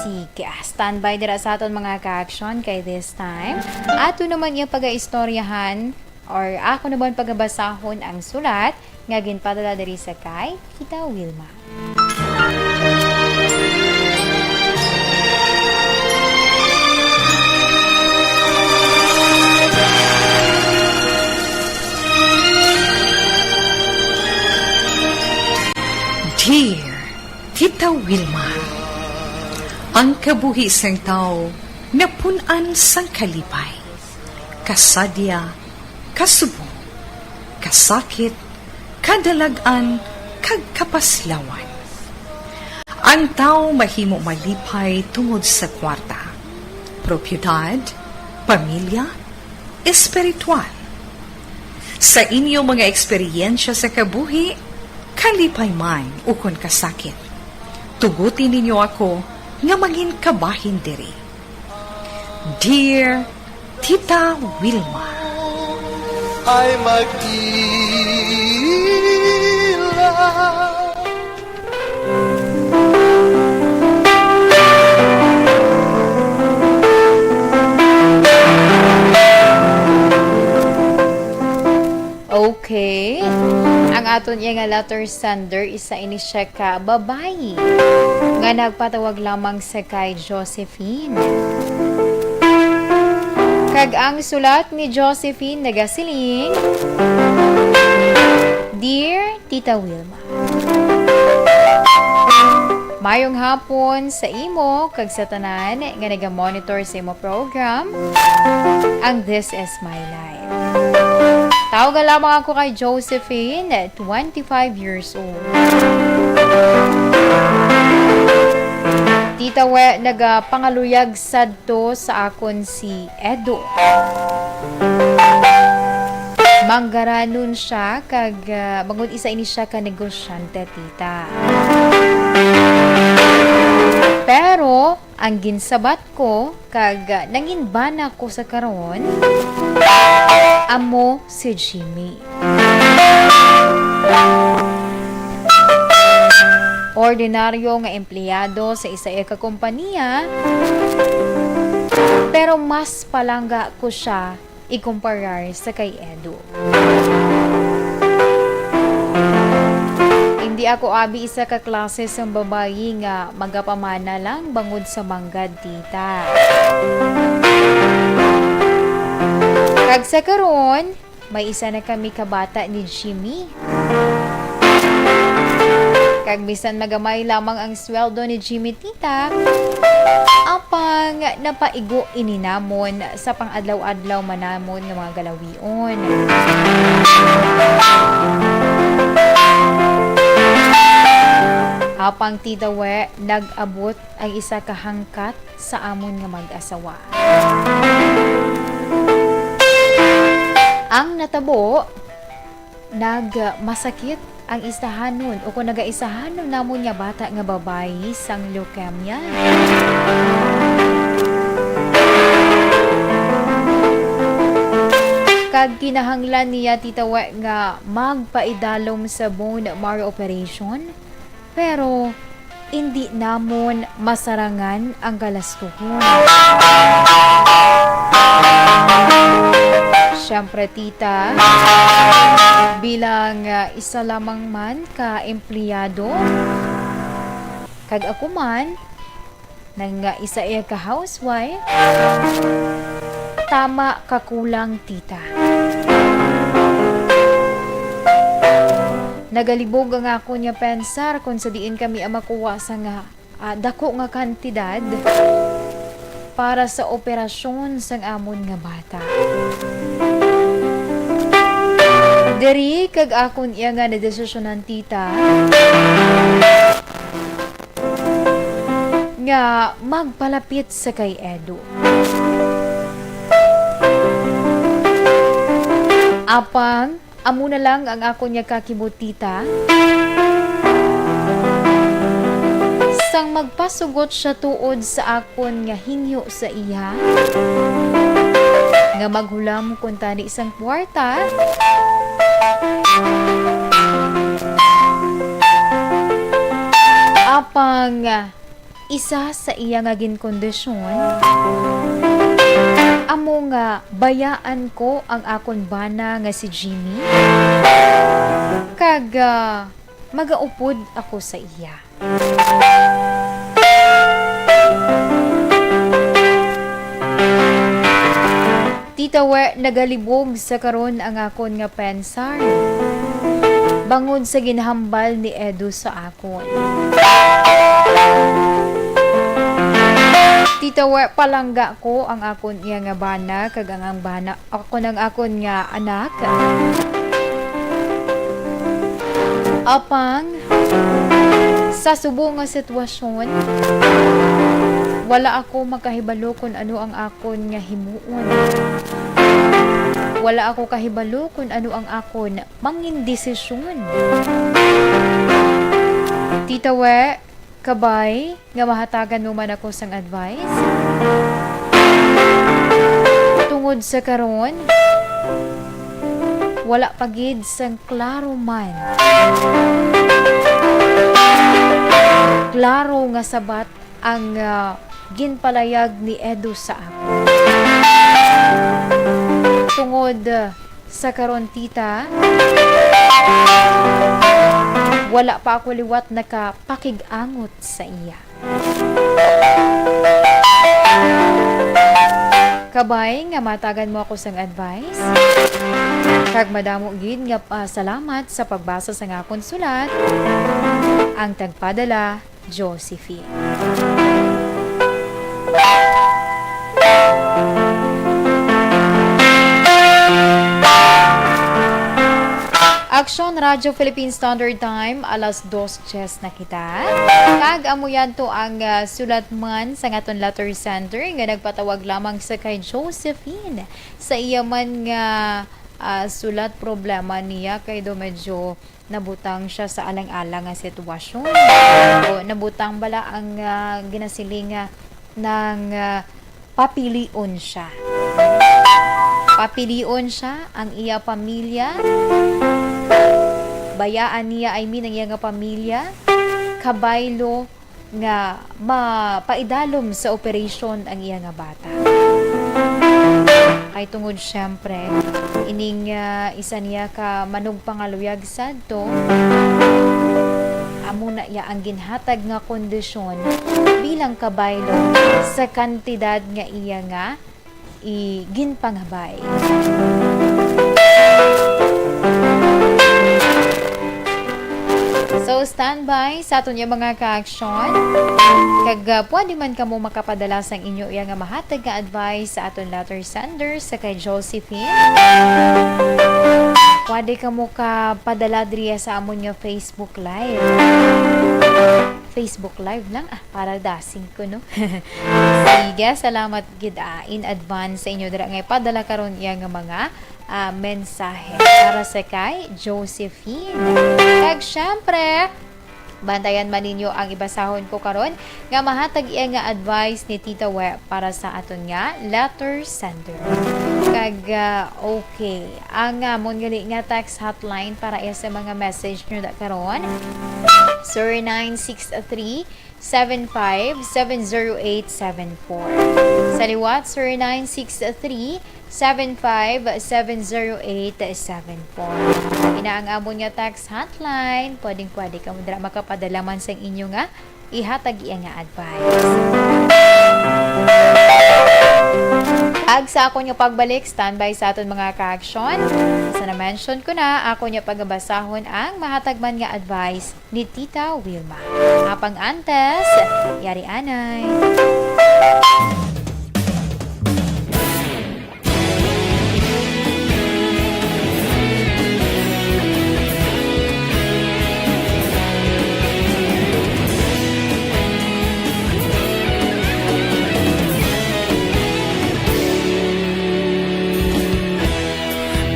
Sige, standby dira sa aton mga ka-action kay this time. Ato naman yung pag-aistoryahan or ako naman pagabasahon ang sulat nga ginpadala diri sa kay Tita Wilma. Dear Tita Wilma, ang kabuhi sang tao napunan sang kalipay, kasadya, kasubo, kasakit, kadalagan, kag kapaslawan. Ang tao mahimo malipay tungod sa kwarta, propiedad, pamilya, espiritual. Sa inyong mga eksperyensya sa kabuhi, kalipay man ukon kasakit, tugutin ninyo ako nga maging kabahin diri. Dear Tita Wilma, ay mag-ilaw. Okay. Ang aton iya nga letter sender isa ini siya ka babayi nga nagpatawag lamang sa kay Josephine. Kag ang sulat ni Josephine nagasiling, Dear Tita Wilma, mayong hapon sa imo kag sa tanan nga naga-monitor sa imo program ang This Is My Life. Tawagan lamang ako kay Josephine, 25 years old. Tita nagapangaluyag sadto sa akon si Edo. Manggaranon siya kag bangod isa ini siya ka negosyante tita. Pero ang ginsabat ko kag nanginbana ko sa karon amo si Jimmy. Ordinaryo nga empleyado sa isa ka kompanya, pero mas palangga ko siya ikumparar sa kay Edu. Hindi ako abi isa ka klase sa babayi nga magapamana lang bangod sa manggad tita. Kag sa karon, may isa na kami kabata ni Jimmy. Kag bisan magamay lamang ang sweldo ni Jimmy tita, apang napaigo ininamon sa pang-adlaw-adlaw manamon ng mga galawion. Apang tita we, nag-abot ang isa ka hangkat sa amon nga mag-asawa. Ang natabo, nagmasakit ang isahanon o kung nagaisahanon namon nga bata nga babayi sang leukemia. Kag kinahanglan niya tita we nga magpaidalom sa bone marrow operation, pero hindi namon masarangan ang galastuhon. Siyempre tita, bilang isa lamang man ka empleyado, kag ako man, nang isa ka housewife, tama kakulang tita. Nagalibog ang ako niya pensar kung sa diin kami ang makuha sa nga dako nga kantidad para sa operasyon sang amon nga bata. Diri kag akon iya nga na desisyonan tita nga magpalapit sa kay Edu. Apang amo na lang ang akon nga kakibot tita sang magpasugot siya tuod sa akon nga hingyo sa iya nga maghulam kung tani isang kwarta apang isa sa iya nga ginkondisyon amo nga bayaan ko ang akon bana nga si Jimmy kag magaupod ako sa iya. Tita we, nagalibog sa karon ang akon nga pensar bangod sa ginhambal ni Edu sa akon. Tita we, palangga ko ang akon iya nga bana kag ang bana ako ng akon nga anak. Apang sa subo nga sitwasyon, wala ako makahibalo kung ano ang akon nga himuon. Wala ako kahibalo kung ano ang akon mangindesisyon. Tita we, kabay nga mahatagan mo man ako sang advice. Tungod sa karon, wala pagid sang klaro man. Klaro nga sabat ang ginpalayag ni Edu sa ako. Tungod sa karon tita, wala pa ako liwat nakapakig-angot sa iya. Kabay nga matagan mo ako sang advice. Kag madamo gid nga salamat sa pagbasa sa akong sulat. Ang tagpadala, Josephine. Aksyon Radyo Philippine Standard Time, alas 2:10 na kita. Kag amuyan to ang sulat man sa ngaton letter center nga nagpatawag lamang sa kay Josephine sa iya man nga sulat problema niya kay do medyo nabutang siya sa alang-alang nga sitwasyon. O nabutang bala ang ginasiling ng papilion siya. Papilion siya ang iya pamilya. Bayaan niya ay ang iya nga pamilya. Kabaylo nga mapaidalom sa operasyon ang iya nga bata. Kay tungod syempre ining isa niya ka manog pangaluyag sad to amo na iya ang ginhatag nga kondisyon bilang kabaylo sa kantidad nga iya nga ginpangabay. So, standby sa aton yung mga ka-aksyon. Kag pwede man kamo makapadala sa inyo iya nga mahatag nga advice sa aton letter sender sa kay Josephine. Pwede kamo ka padala driya sa amon nga Facebook Live. Facebook Live lang para dasing ko no. Sige, salamat gid in advance sa inyo dira nga padala karon iya nga mga mensahe para sa kay Josephine. Kag syempre, bantayan man ninyo ang ibasahon ko karon nga mahatag iya nga advice ni Tita Web para sa aton nga letter sender. Kag okay, ang mon gali nga text hotline para iya sa mga message nyo da karon 0963-75-70874. Sa liwat 0963-75-70874. Ina ang amon nga text hotline, pwede ka mo dira makapadala man sa inyo nga ihatag iya nga advice. Ag sa ako nyo pagbalik, standby sa aton mga ka-aksyon. Sa na-mention ko na, ako nyo pagbasahon ang mahatagman nga advice ni Tita Wilma. Apang antes, yari anay.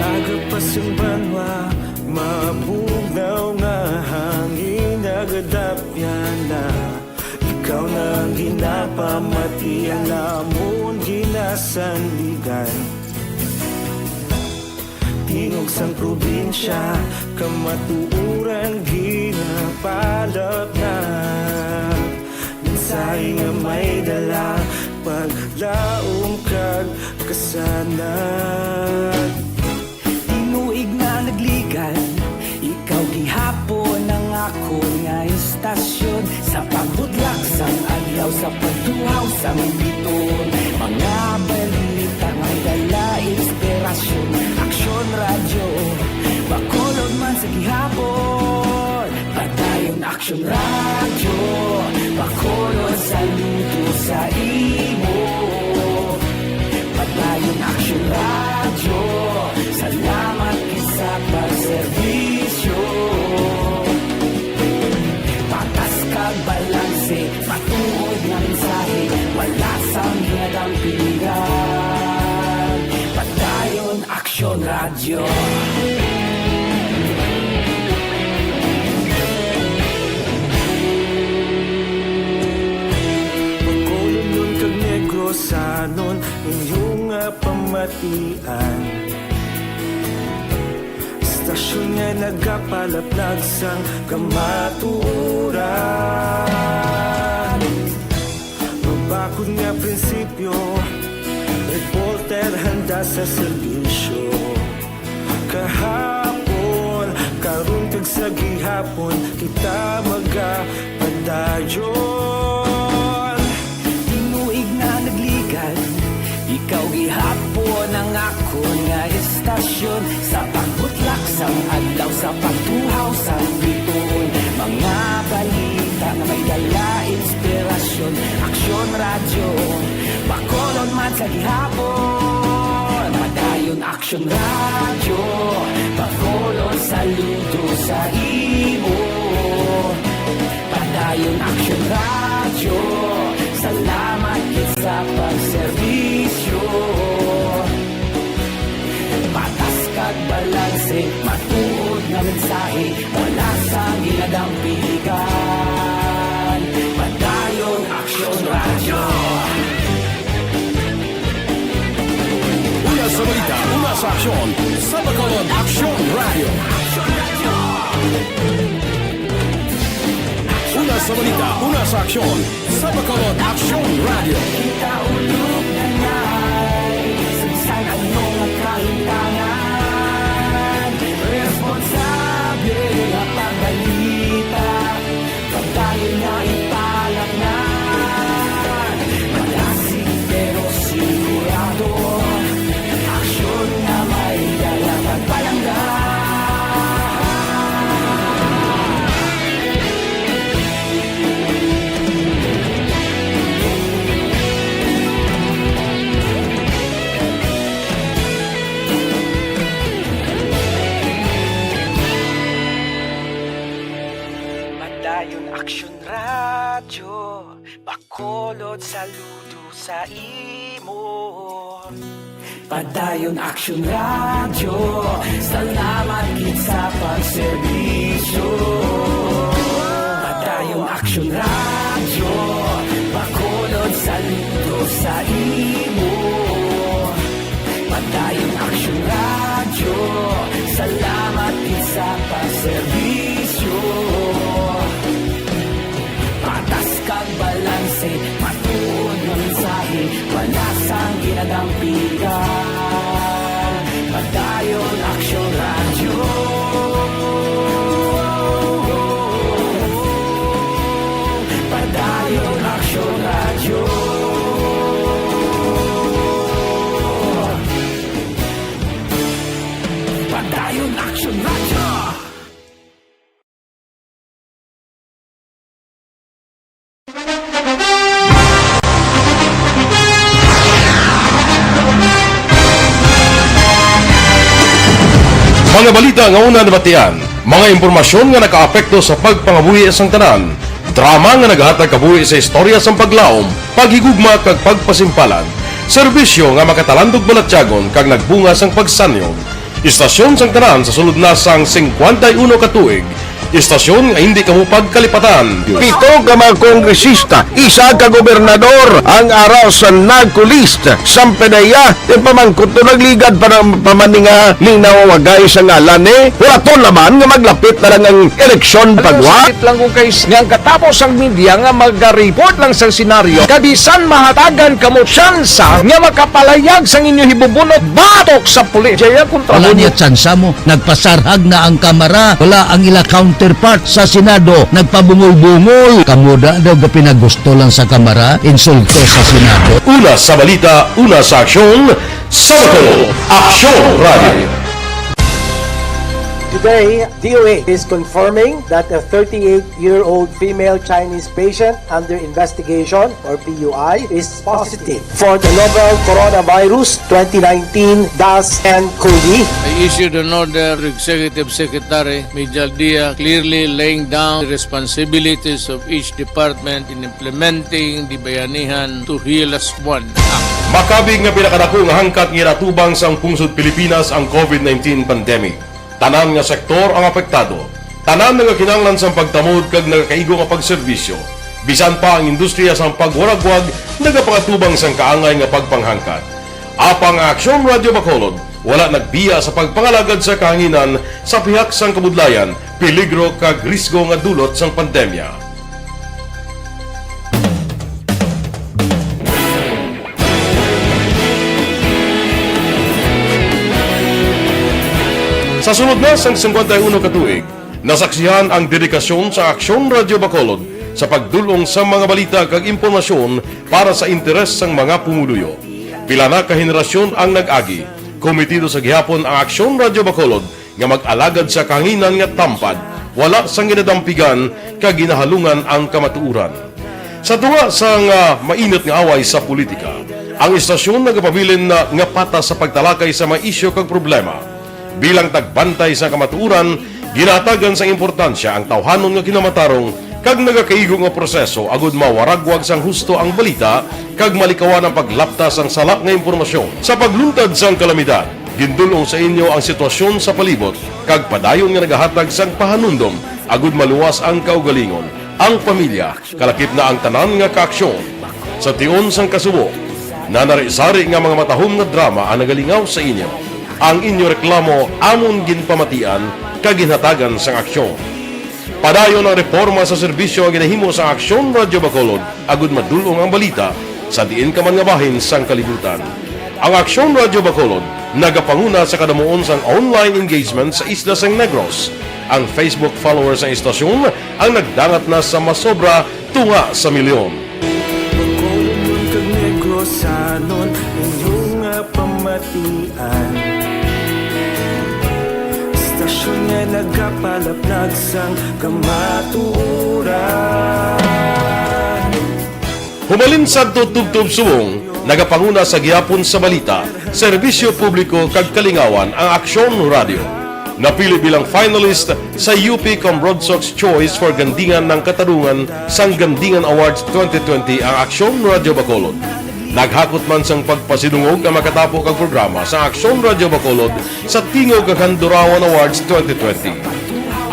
Agapasang banwa, mabugnaw nga hangin nagadapyan na. Ikaw na ang ginapamati ang namon ginasandigan. Tingog sang probinsya, kamatuuran ginapalap na. Minsay nga may dala, paglaom kag kasanan. Tinuig na nagligan, ikaw gihapon ang ako nga istasyon. Sa pagbutlak sang adlaw, sa pagtuhaw sang biton. Mga balita may dala inspirasyon. Aksyon radyo, bakolod man sa gihapon. Padayon aksyon radyo, bakolod sa luto sa imo. Padayon aksyon radyo, salamat sa pagserbisyo. Patas kag balanse, patuod na mensahe, wala sang hinadang pilihan. Padayon aksyon radyo. Pagkolon nun kag negrosanon, inyong pamatian. Stasyon nga nagapalaplag sang kamaturan. Mabakod nga prinsipyo, reporter handa sa serbisyo. Kahapon, karon kag sa gihapon, kita magapadayon. Tinuig na nagligan, ikaw gihapon ang ako nga istasyon. Sa pagbutlak sang adlaw, sa pagtuhaw sang biton. Mga balita na may dala inspirasyon. Aksyon radyo, bakolon man sa gihapon. Padayon aksyon radyo, bakolon saludo sa imo. Padayon aksyon radyo, salamat sa pagserbisyo. Patas kag na mensahe wala sa ginadampigan. Padayon Aksyon Radio. Una sa balita, una sa aksyon, sa Bacolod Action Radio. Una sa balita, una sa aksyon, sa Bacolod Action Radio. Kita ulog na na'y Sansan anong nakahintangan. Responsable na pagbalita, pagdayon na ipalak na. Malasig pero sigurado, aksyon na may dalang at palangga. Padayon Aksyon Radio, Bacolod saludo sa imo. Padayon Aksyon Radio, salamat gid sa pagserbisyo. Padayon Aksyon Radio, Bacolod saludo sa imo. Padayon Aksyon Radio, salamat gid sa pagserbisyo. Patas kang balanse, matuod ng mensahe, wala sang ginadampigan. Padayon Aksyon Radio. Padayon Aksyon Radio. Padayon Aksyon Radio. Mga balita nga una nabatian, mga impormasyon nga nakaapekto sa pagpangabuhi sang tanan, drama nga naghatag kabuhi sa istorya sang paglaom, paghigugma kag pagpasimpalan, serbisyo nga makatalandog balatyagon kag nagbunga sang pagsanyog, istasyon sang tanan sa sulod na sang 51 ka tuig, istasyon nga hindi kamupag kalipatan. 7 ka mga kongresista, 1 ka gobernador ang araw sa nagkulist sa pedaya yung pamangkot to nagligad para pamaninga ning nawagay sa ngalan wala to naman nga maglapit na lang ang eleksyon pagwa. Lang ko guys nga katapos ang media nga mag-report lang sa senaryo kabisan mahatagan kamo tsansa nga makapalayag sang inyo hibubunot batok sa pulis. Jaya kontra wala niya tsansa mo, nagpasarhag na ang kamera, wala ang ila counterpart sa Senado, nagpabungol-bungol. Kamuda daw ga pinagusto lang sa kamera, insulto sa Senado. Una sa balita, una sa aksyon, sa Bacolod Action Radio. Today, DOA is confirming that a 38-year-old female Chinese patient under investigation, or PUI, is positive for the novel coronavirus 2019 DAS-CoV. I issued an order to Executive Secretary Mijal Dia clearly laying down the responsibilities of each department in implementing the Bayanihan to Heal as One Act. Makabig nga pinakadako nga hangkat nga natubang sa pungsod Pilipinas ang COVID-19 pandemic. Tanan nga sektor ang apektado. Tanan nga kinahanglan sa pagtamod kag nagakaigo nga pagserbisyo. Bisan pa ang industriya sa pagwaragwag nagapangatubang sang kaangay nga pagpanghangkat. Apang Aksyon Radio Bacolod wala nagbiya sa pagpangalagad sa kahanginan sa pihak sang kabudlayan, peligro kag risgo nga dulot sang pandemya. Sa sunod na sang 51 ka tuig, nasaksihan ang dedikasyon sa Aksyon Radio Bacolod sa pagdulong sa mga balita kag impormasyon para sa interes sang mga pumuluyo. Pila na ka henerasyon ang nag-agi, komitido sa gihapon ang Aksyon Radio Bacolod nga mag-alagad sa kahanginan nga tampad, wala sang ginadampigan kag ginahalungan ang kamatuuran. Sa tunga sang mainit nga away sa politika, ang istasyon nagapabilin na nga patas sa pagtalakay sa mga isyu kag problema. Bilang tagbantay sa kamatuuran, ginatagan sa importansya ang tawhanon nga kinamatarong kag nagakaigo nga proseso agud mawaragwag sang husto ang balita kag malikawan ang paglaptas ang salak nga impormasyon sa pagluntad sang kalamidad. Gindulong sa inyo ang sitwasyon sa palibot kag padayon nga nagahatag sang pahanundom agud maluwas ang kaugalingon, ang pamilya, kalakip na ang tanan nga kaaksyon. Sa tion sang kasubo, nanari-sari nga mga matahom nga drama ang nagalingaw sa inyo. Ang inyo reklamo amon ginpamatian kag ginhatagan sang aksyon. Padayon ang reforma sa serbisyo nga ginahimo sa Aksyon Radyo Bacolod agud madulong ang balita sa diin ka man nga bahin sang kalibutan. Ang Aksyon Radyo Bacolod nagapanguna sa kadamuon sang online engagement sa Isla San Negros. Ang Facebook followers sa istasyon ang nagdangat na sa masobra tunga sa milyon. Bacolod nun kag Negros anon inyong pamatian. Stasyon nga nagapalaplag sang kamaturan. Humalin sa tutubtub subong, nagapanguna sa gihapon sa balita, serbisyo publiko kag kalingawan ang Aksyon Radio. Napili bilang finalist sa UP Broadsox Choice for Gandingan ng Katarungan sang Gandingan Awards 2020 ang Aksyon Radio Bacolod. Naghakot man sang pagpasidungog ang makatapo kag programa sa Aksyon Radio Bacolod sa Tingog kag Handurawan Awards 2020.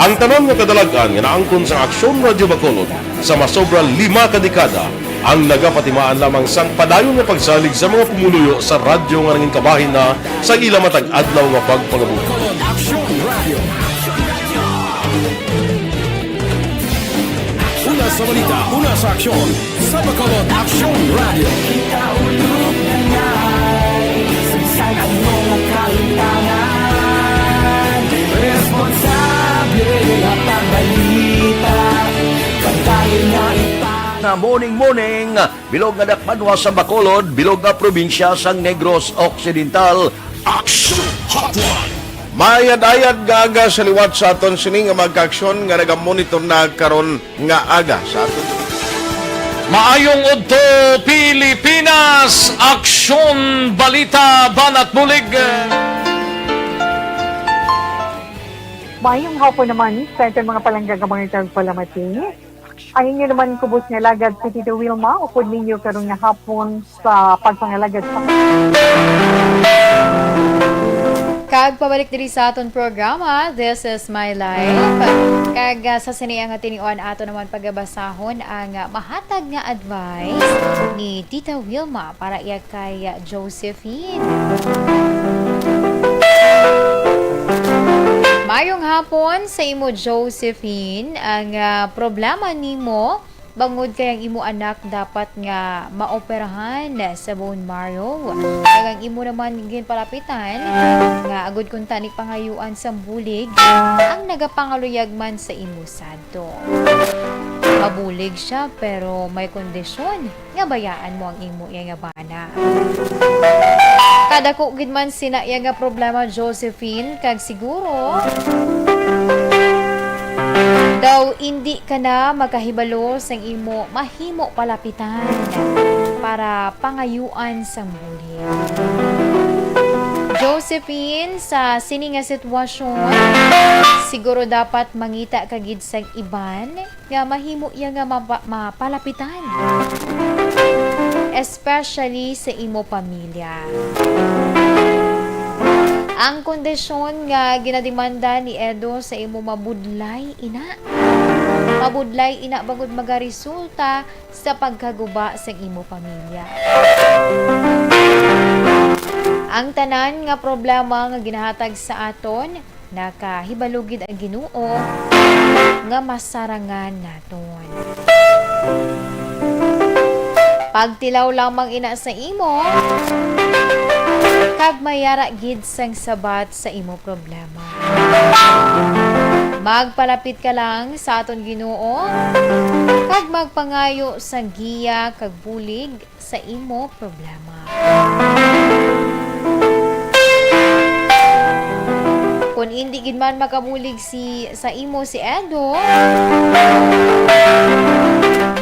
Ang tanan nga kadalagan nga naangkon sa Aksyon Radio Bacolod sa masobra 5 kadekada ang nagapatimaan lamang sang padayon nga pagsalig sa mga pumuluyo sa radyo nga nangin kabahin na sa ila matag adlaw nga pagpangabuhi. Una sa balita, una sa aksyon, sa Bacolod Aksyon Radio. Ikaulog na ngay, sagsag ang mga kalintangan. Responsable at ang balita, pagkain na na morning, bilog nga dakpanwa sa Bacolod, bilog nga probinsya sang Negros Occidental. Action Hotline! Mayad-ayad nga aga sa liwat sa aton sining nga magkaaksyon nga nagamonitor na karon nga aga sa aton. Maayong udto Pilipinas, Aksyon Balita Banat Bulig. Maayong hapon naman sa ating mga palanggang mga palamati. Ang inyo naman kubos nga lagad si Tito Wilma, upod ninyo karong nga hapon sa pagpangalagad sa Kag pabalik diri sa aton programa, This is My Life. Kag sa siniyang tiniuan ato naman pagabasahon ang mahatag nga advice ni Tita Wilma para iya kay Josephine. Mayong hapon sa imo Josephine, ang problema nimo bangod kay ang imo anak dapat nga maoperahan sa bone marrow. Kag ang imo naman ginpalapitan nga agud kun tani pangayuan sa bulig ang nagapangaluyag man sa imo sadto. Mabulig siya pero may kondisyon nga bayaan mo ang imo iya nga bana. Kada ko gid man sina iya nga problema Josephine kag siguro daw hindi ka na makahibalo sang imo mahimo palapitan para pangayuan sa bulig. Josephine, sa sini nga sitwasyon, siguro dapat mangita ka gid sang iban nga mahimo iya nga mapalapitan. Especially sa imo pamilya. Ang kondisyon nga ginademanda ni Edo sa imo mabudlay ina. Mabudlay ina bagod magaresulta sa pagkaguba sa imo pamilya. Ang tanan nga problema nga ginahatag sa aton nakahibalugid ang Ginoo nga masarangan naton. Pagtilaw lamang ina sa imo, kag mayara gid sang sabat sa imo problema. Magpalapit ka lang sa aton Ginoo, kag magpangayo sa giya kag bulig sa imo problema. Kung hindi gid man makabulig sa imo si Edo,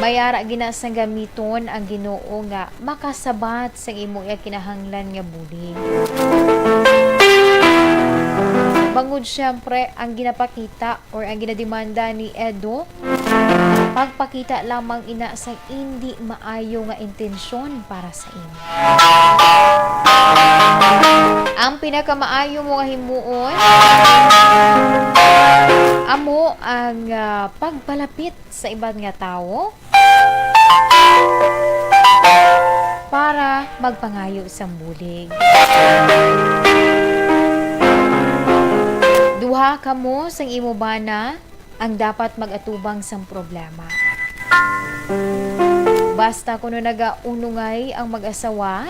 mayara gina sang gamiton ang Ginoo nga makasabat sa imo kinahanglan nga bulig. Bangod syempre ang ginapakita or ang ginademanda ni Edo, pagpakita lamang ina sa hindi maayo nga intensyon para sa imo. Ang pinakamaayo mo nga himuon amo ang pagpalapit sa ibang nga tao para magpangayo sa bulig. Duha kamo sang imo bana ang dapat mag-atubang sang problema. Basta kuno nagaunungay ang mag-asawa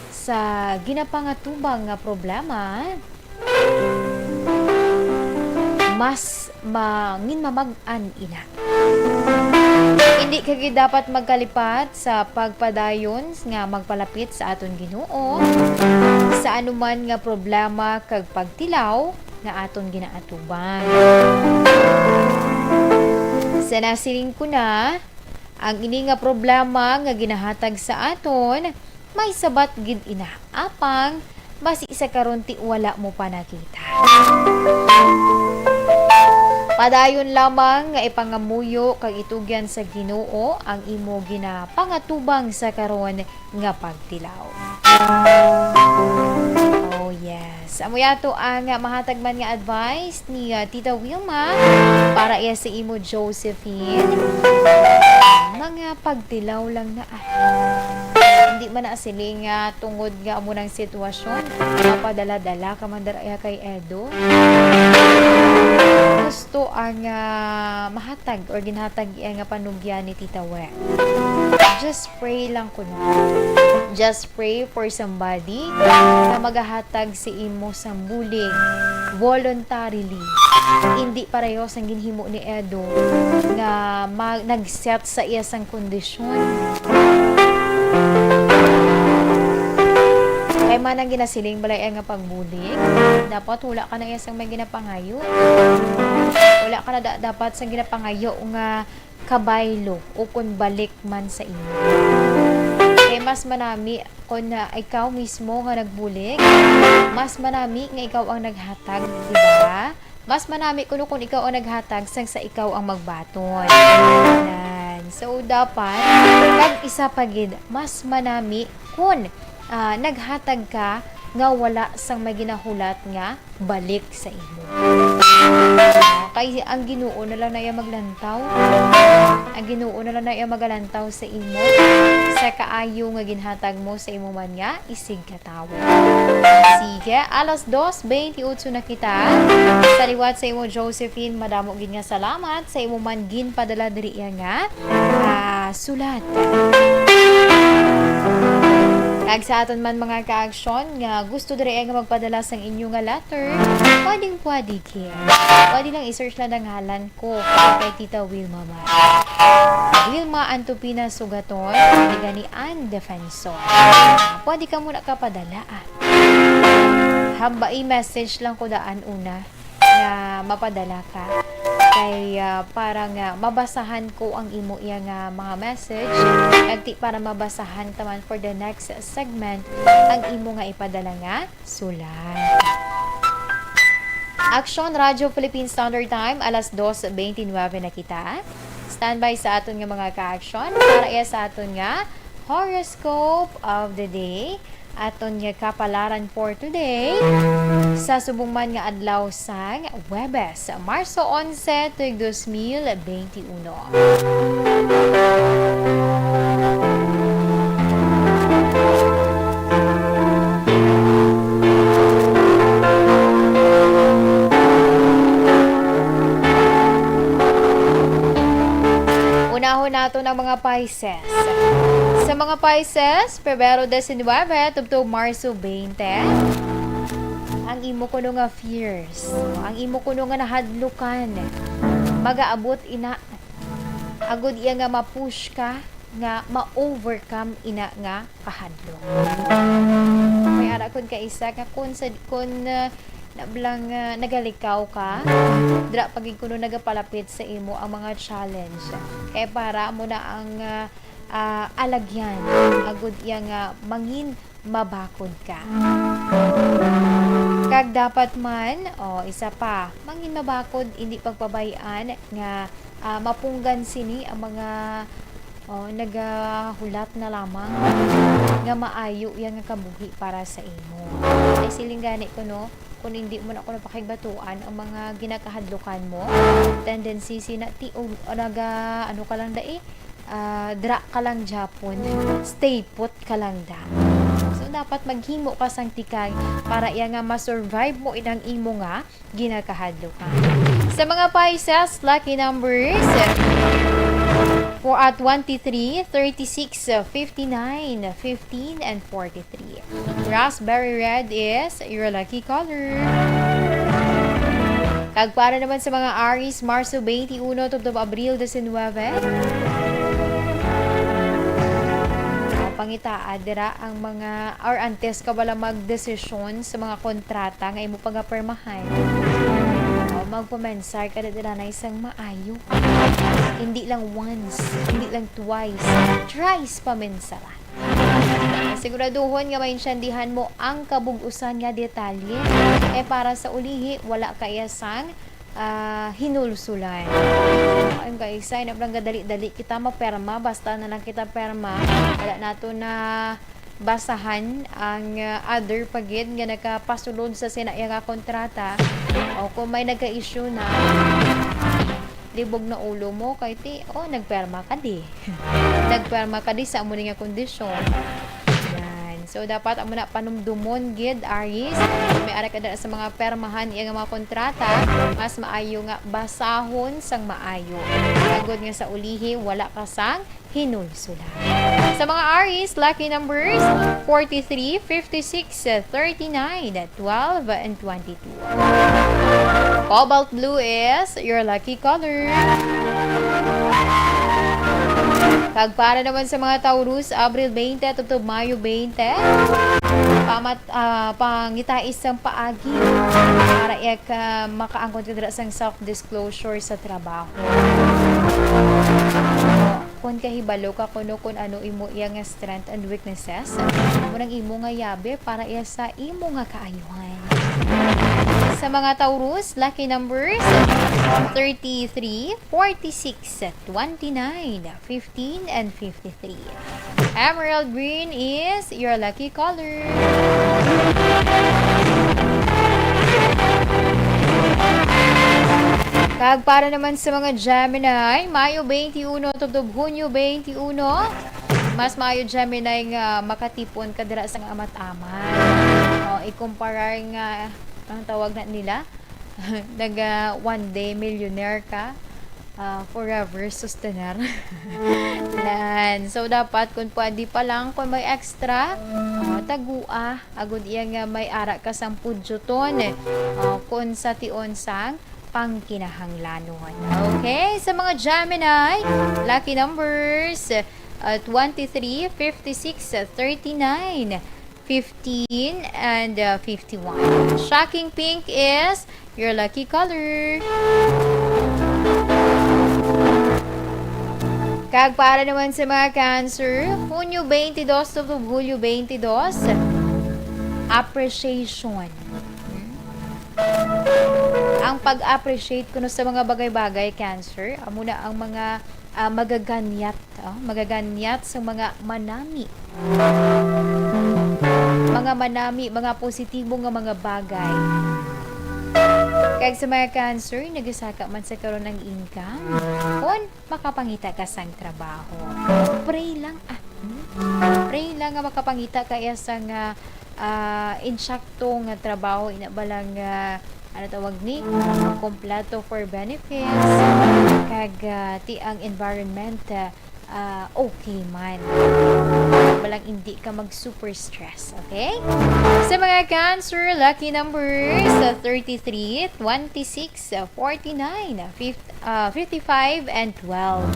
sa ginapangatubang nga problema, mas manginmamag-an ina. Hindi kagi dapat magkalipat sa pagpadayon nga magpalapit sa aton Ginoo sa anuman nga problema kag pagtilaw nga aton ginaatubang. Sa nasiling ko na, ang ini nga problema nga ginahatag sa aton, may sabat gid ina. Apang, mas isa karonti wala mo pa nakita. Padayon lamang nga ipangamuyo kag itugyan sa Ginoo ang imo ginapangatubang sa karon nga pagtilaw. Oh yes. Amo yato ang mahatag man nga advice ni Tita Wilma para iya sa imo Josephine. Mga pagtilaw lang na hindi man na siling tungod nga amo ng sitwasyon mapadala-dala ka man daraya kay Edo. Gusto ang mahatag or ginhatag iya nga panugyan ni Tita We. Just pray lang kuno. Just pray for somebody na magahatag si imo sa bulig voluntarily. Hindi pareho sang ginhimo ni Edo nga nag-set sa iya sang kondisyon. Kay man ang ginasiling balay nga pagbulig, dapat wala ka na iya sang may ginapangayo. Wala ka na dapat sang ginapangayo nga kabaylo o kung balik man sa imo. Kay mas manami kung ikaw mismo nga nagbulig, mas manami nga ikaw ang naghatag, di ba? Mas manami kung ikaw ang naghatag sang sa ikaw ang magbaton. So dapat kag isa pagid mas manami kung naghatag ka nga wala sang may ginahulat nga balik sa imo. Kay ang Ginoo na lang na iya maglantaw. Ang Ginoo na lang na iya magalantaw sa imo sa kaayo nga ginhatag mo sa imo man nga isig katawo. Sige, alas 2:28 na kita. Sa liwat sa imo Josephine, madamo gid nga salamat sa imo man ginpadala diri nga sulat. Kag sa aton man mga ka-aksyon nga gusto diri nga magpadala sang inyo nga letter, pwede kaya. Pwede lang i-search lang ang ngalan ko kay Tita Wilma ba. Wilma Antupina Sugaton, ni Ann Defensor. Pwede ka muna kapadala hamba i-message lang ko daan una nga mapadala ka. Kay para nga mabasahan ko ang imo iya nga mga message agti para mabasahan taman for the next segment ang imo nga ipadala nga sulat. Action Radio Philippine Standard Time alas 2:29 na kita. Standby sa aton nga mga ka-action para iya sa aton nga horoscope of the day. Aton nga kapalaran for today sa subong man nga adlaw sang Huwebes, Marso 11, 2021. Unahon nato ng mga Pisces. Sa mga Pisces, Pebrero 19, tubtog Marso 20, ang imo kuno nga fears, ang imo kuno nga nahadlukan, magaabot ina, agud iya nga ma-push ka, nga ma-overcome ina nga kahadlok. May ara kun ka isa ka kun nablang nagalikaw ka, dira pagig kuno nagapalapit sa imo ang mga challenge. Kaya para mo na ang alagyan agud iya nga mangin mabakod ka. Kag dapat man isa pa mangin mabakod, hindi pagpabayaan nga mapunggan sini ang mga nagahulat na lamang nga maayo yang nga kabuhi para sa imo. Ay siling gani ko no, kung hindi mo na ako napakigbatuan ang mga ginakahadlukan mo, tendency sinati o naga ano ka lang dai, dra ka lang Japon, stay put ka lang da. So dapat maghimo ka sang tikay para iya nga ma-survive mo inang imo nga ginakahadlukan. Sa mga Pisces, lucky numbers 23, 36, 59, 15, and 43. Raspberry red is your lucky color. Para naman sa mga Aries, Marso 21 to Abril 19. Pangitaa dira ang mga or antes ka wala magdesisyon sa mga kontrata nga imo pagapermahan. Magpamensar ka dira na isang maayo. Hindi lang once, hindi lang twice, thrice pamensaran. Siguraduhon nga maintindihan mo ang kabug-usan nga detalye. Para sa ulihi, wala kaya sang hinulsulan. Ang kaisay na parang dali-dali kita maperma, basta na lang kita perma, wala nato na basahan ang other pagid nga nakapasulod sa sinaya nga kontrata o kung may nagka-issue na libog na ulo mo kay ti nagperma ka di nagperma ka di sa amo nga kondisyon. So, dapat amo na panumdumon gid Aries. May ara ka na sa mga permahan iya nga mga kontrata, mas maayo nga basahon sang maayo. Agod nga sa ulihi, wala ka sang hinulsulan. Sa mga Aries, lucky numbers 43, 56, 39, 12, and 22. Cobalt blue is your lucky color. Para naman sa mga Taurus, Abril 20 to Mayo 20, pangitais ang paagi para makaangkot ka sang self-disclosure sa trabaho. Kung kahibalo ka kuno kung ano imo iya nga strength and weaknesses, munang imo nga yabe para iya sa imo nga kaayuhan. Sa mga Taurus, lucky numbers 33, 46, 29, 15, and 53. Emerald green is your lucky color. Para naman sa mga Gemini, Mayo 21 to Hunyo 21, mas Mayo Gemini nga makatipon ka dira sa amat-aman. Ikumpara nga ang tawag na nila naga one day millionaire ka, forever sustainer. So dapat kung pwede pa lang kung may extra tagua agud iya nga may ara ka sang pudyoton kung sa tion sang pangkinahanglanon. Okay, sa mga Gemini, lucky numbers 23, 56, 39, 15, and 51. Shocking pink is your lucky color. Para naman sa mga Cancer, Hunyo 22 to Hulyo 22, appreciation. Ang pag-appreciate kuno sa mga bagay-bagay, Cancer, amo na ang mga magaganyat sa mga manami. Mga positibo nga mga bagay. Kaya sa mga Cancer, nagasaka man sa karon ng income, kung makapangita ka sang trabaho. Pray lang nga makapangita kaya sa nga insakto nga trabaho, inabalang ano tawag ni kompleto for benefits kag ti ang environment okay man, walang hindi ka mag super stress. Okay, sa mga Cancer, lucky numbers 33, 26, 49, 55, and 12.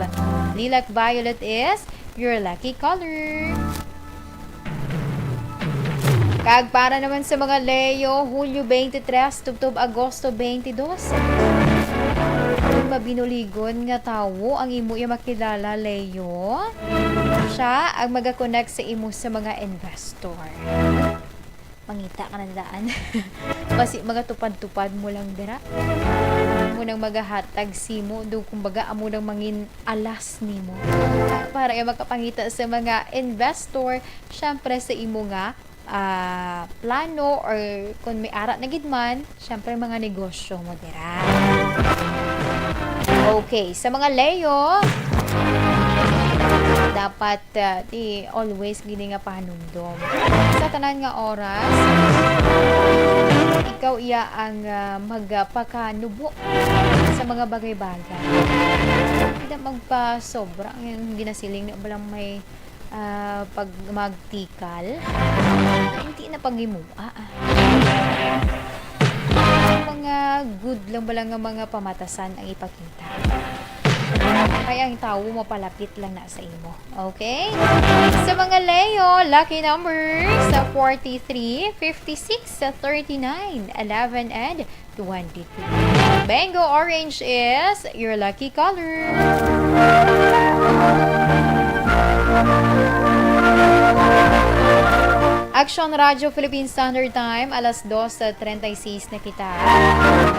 Lilac violet is your lucky color. Para naman sa mga Leo, Hulyo 23 to Agosto 22. Kung mabinuligon nga tawo ang imo iya makilala, Leo, siya ang magakonect sa imo sa mga investor. Mangita ka na daan. Basi magatupad-tupad mo lang dira. Mo nang magahatag si mo. Doon kumbaga amo nang mangin alas ni mo. Para yung makapangita sa mga investor. Syempre sa imo nga plano or kung may ara na gidman, syempre mga negosyo mo dira. Okay, sa mga Leo, dapat always gini nga pahanumdom. Sa tanan nga oras, ikaw iya ang magpakanubo sa mga bagay-bagay. Hindi magpa-sobra ang ginasiling na balang may pag magtikal. Hindi na pag-imua. Mga good lang ba lang ang mga pamatasan ang ipakita. Kaya ang tao mapalapit lang na sa imo. Okay? Sa mga Leo, lucky numbers sa 43, 56, 39, 11, and 22. Bingo orange is your lucky color. Action Radio Philippine Standard Time, alas 2:36 na kita.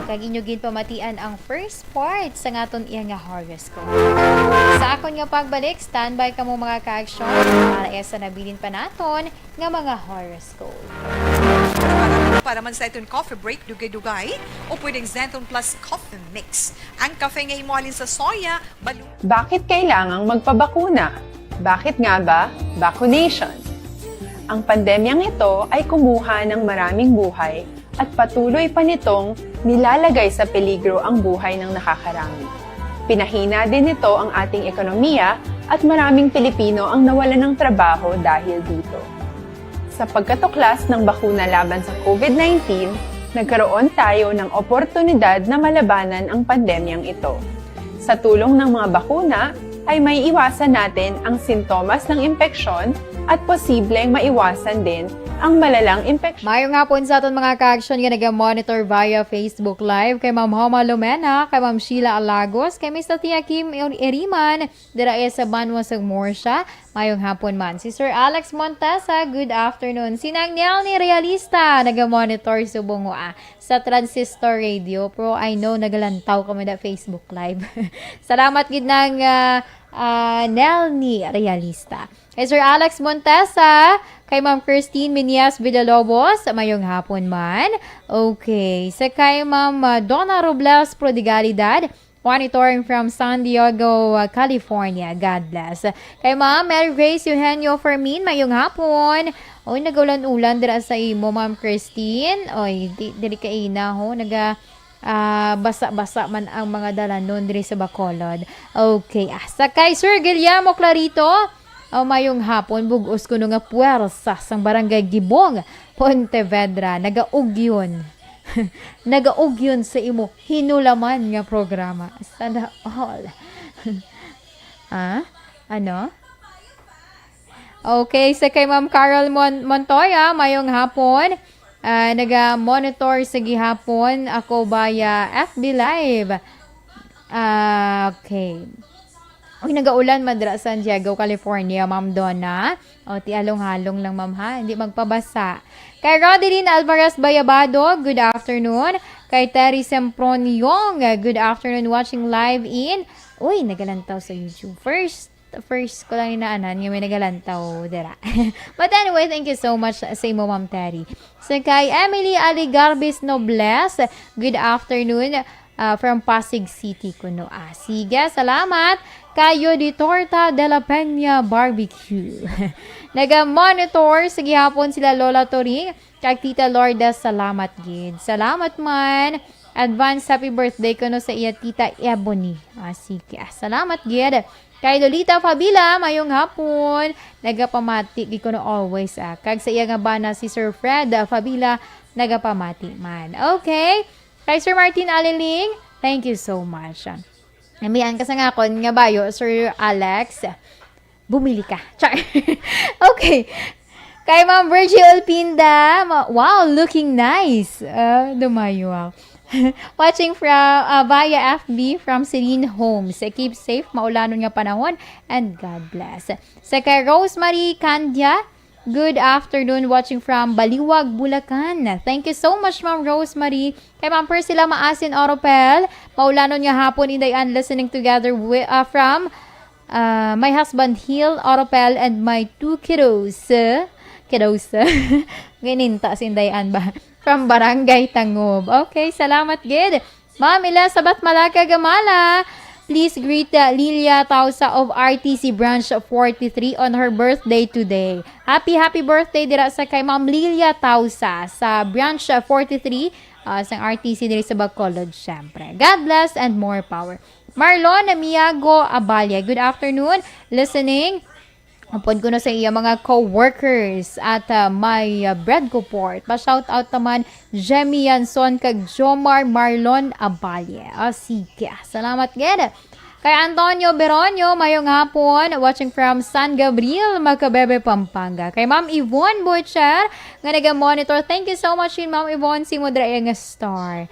Kaginyugin pamatian ang first part sa ngaton iya nga horoscope. Sa akon nga pagbalik, standby ka mo mga ka-action para sa nabilin pa naton nga mga horoscope. Para man sa itong coffee break, dugay-dugay, o pwedeng Zenton Plus Coffee Mix. Ang kafe nga imualin sa soya, Bakit kailangang magpabakuna? Bakit nga ba? Vaccination. Ang pandemyang ito ay kumuha ng maraming buhay at patuloy pa nitong nilalagay sa peligro ang buhay ng nakakarami. Pinahina din nito ang ating ekonomiya at maraming Pilipino ang nawalan ng trabaho dahil dito. Sa pagkatuklas ng bakuna laban sa COVID-19, nagkaroon tayo ng oportunidad na malabanan ang pandemyang ito. Sa tulong ng mga bakuna, ay may iwasan natin ang sintomas ng impeksyon at posibleng maiwasan din ang malalang impeksyon. Mayong hapon sa aton mga ka-action nga nag-monitor via Facebook Live kay Ma'am Homa Lumena, kay Ma'am Sheila Alagos, kay Mr. Tia Kim Eriman, dira sa Banwasag Morsha. Mayong hapon man. Si Sir Alex Montesa, good afternoon. Sinang Niel ni Realista, nag-monitor subong sa Transistor Radio. Pero I know nagalantaw kami na Facebook Live. Salamat gid ng Nel ni Realista. Kay Sir Alex Montesa, kay Ma'am Christine Minias Villalobos, mayong hapon man. Okay. Sa kay Ma'am Donna Robles Prodigalidad, monitoring from San Diego, California. God bless. Kay Ma'am Mary Grace Eugenio Fermin, mayong hapon. Oy, nagaulan-ulan dira sa imo, Ma'am Christine. Oy, dili kaina ho, basa-basa man ang mga dalanon diri sa Bacolod. Okay. Sa kay Sir Guillermo Clarito, mayong hapon, bugos ko nga puwersa sang barangay Gibong, Pontevedra, nagaugyon. Nagaugyon sa imo hinulaman nga programa. Sana all. Ano? Okay, sa kay Ma'am Carol Montoya, mayong hapon. Naga-monitor sa gihapon ako via FB Live. Okay. Uy, nagaulan madra San Diego, California, Ma'am Donna. O, ti along-halong lang, Ma'am, ha? Hindi magpabasa. Kay Rodeline Alvarez Bayabado, good afternoon. Kay Terry Semproniong, good afternoon, watching live in. Uy, nagalantaw sa YouTube. First ko lang inaanan, yung may nagalantaw, dira. But anyway, thank you so much sa imo, Ma'am Terry. So, kay Emily Aligarbis Nobles, good afternoon. From Pasig City kuno. Sige, salamat kayo di Torta de la Peña Barbecue. Naga-monitor sa gihapon sila Lola Toring kag Tita Lorda, salamat gid. Salamat man. Advance happy birthday kuno sa iya Tita Ebony. Sige, salamat gid. Kay Lolita Fabila, mayong hapon. Nagapamati gid kuno always. Kag sa iya nga bana si Sir Fred Fabila, nagapamati man. Okay. Kay Sir Martin Aliling, thank you so much. Namiyan ka sa ngakon nga bayo, Sir Alex, bumili ka. Char. Okay. Kay Ma'am Virgil Pinda, wow, looking nice. Dumayo, wow. Watching from via FB from Celine Homes. Keep safe, maulanon nga panahon, and God bless. Sa kay Rosemary Candia, Good afternoon, watching from Baliwag, Bulacan. Thank you so much, Ma'am Rosemary. Kay Ma'am Persila Maasin Oropel, maulanon nga hapon indayan listening together from my husband Hill Oropel and my 2 kiddos. Gininta sindayan ba? From Barangay Tangob. Okay, salamat gid. Ma'am Ila Sabat Malaka Gamala. Please greet Lilia Tausa of RTC Branch 43 on her birthday today. Happy birthday dira sa kay Ma'am Lilia Tausa sa Branch 43 sa RTC diri sa Bacolod, syempre. God bless and more power. Marlon Miago Abalia, good afternoon. Listening. Upod ko na sa iya mga co-workers at my bread report. Pa-shout out naman Jemmy Yanson kag Jomar Marlon Abalie. Sige. Salamat gid. Kay Antonio Beronio, mayong hapon, watching from San Gabriel, Macabebe, Pampanga. Kay Ma'am Yvonne Butcher, nga nag-monitor. Thank you so much Ma'am Yvonne, si Mudra nga star.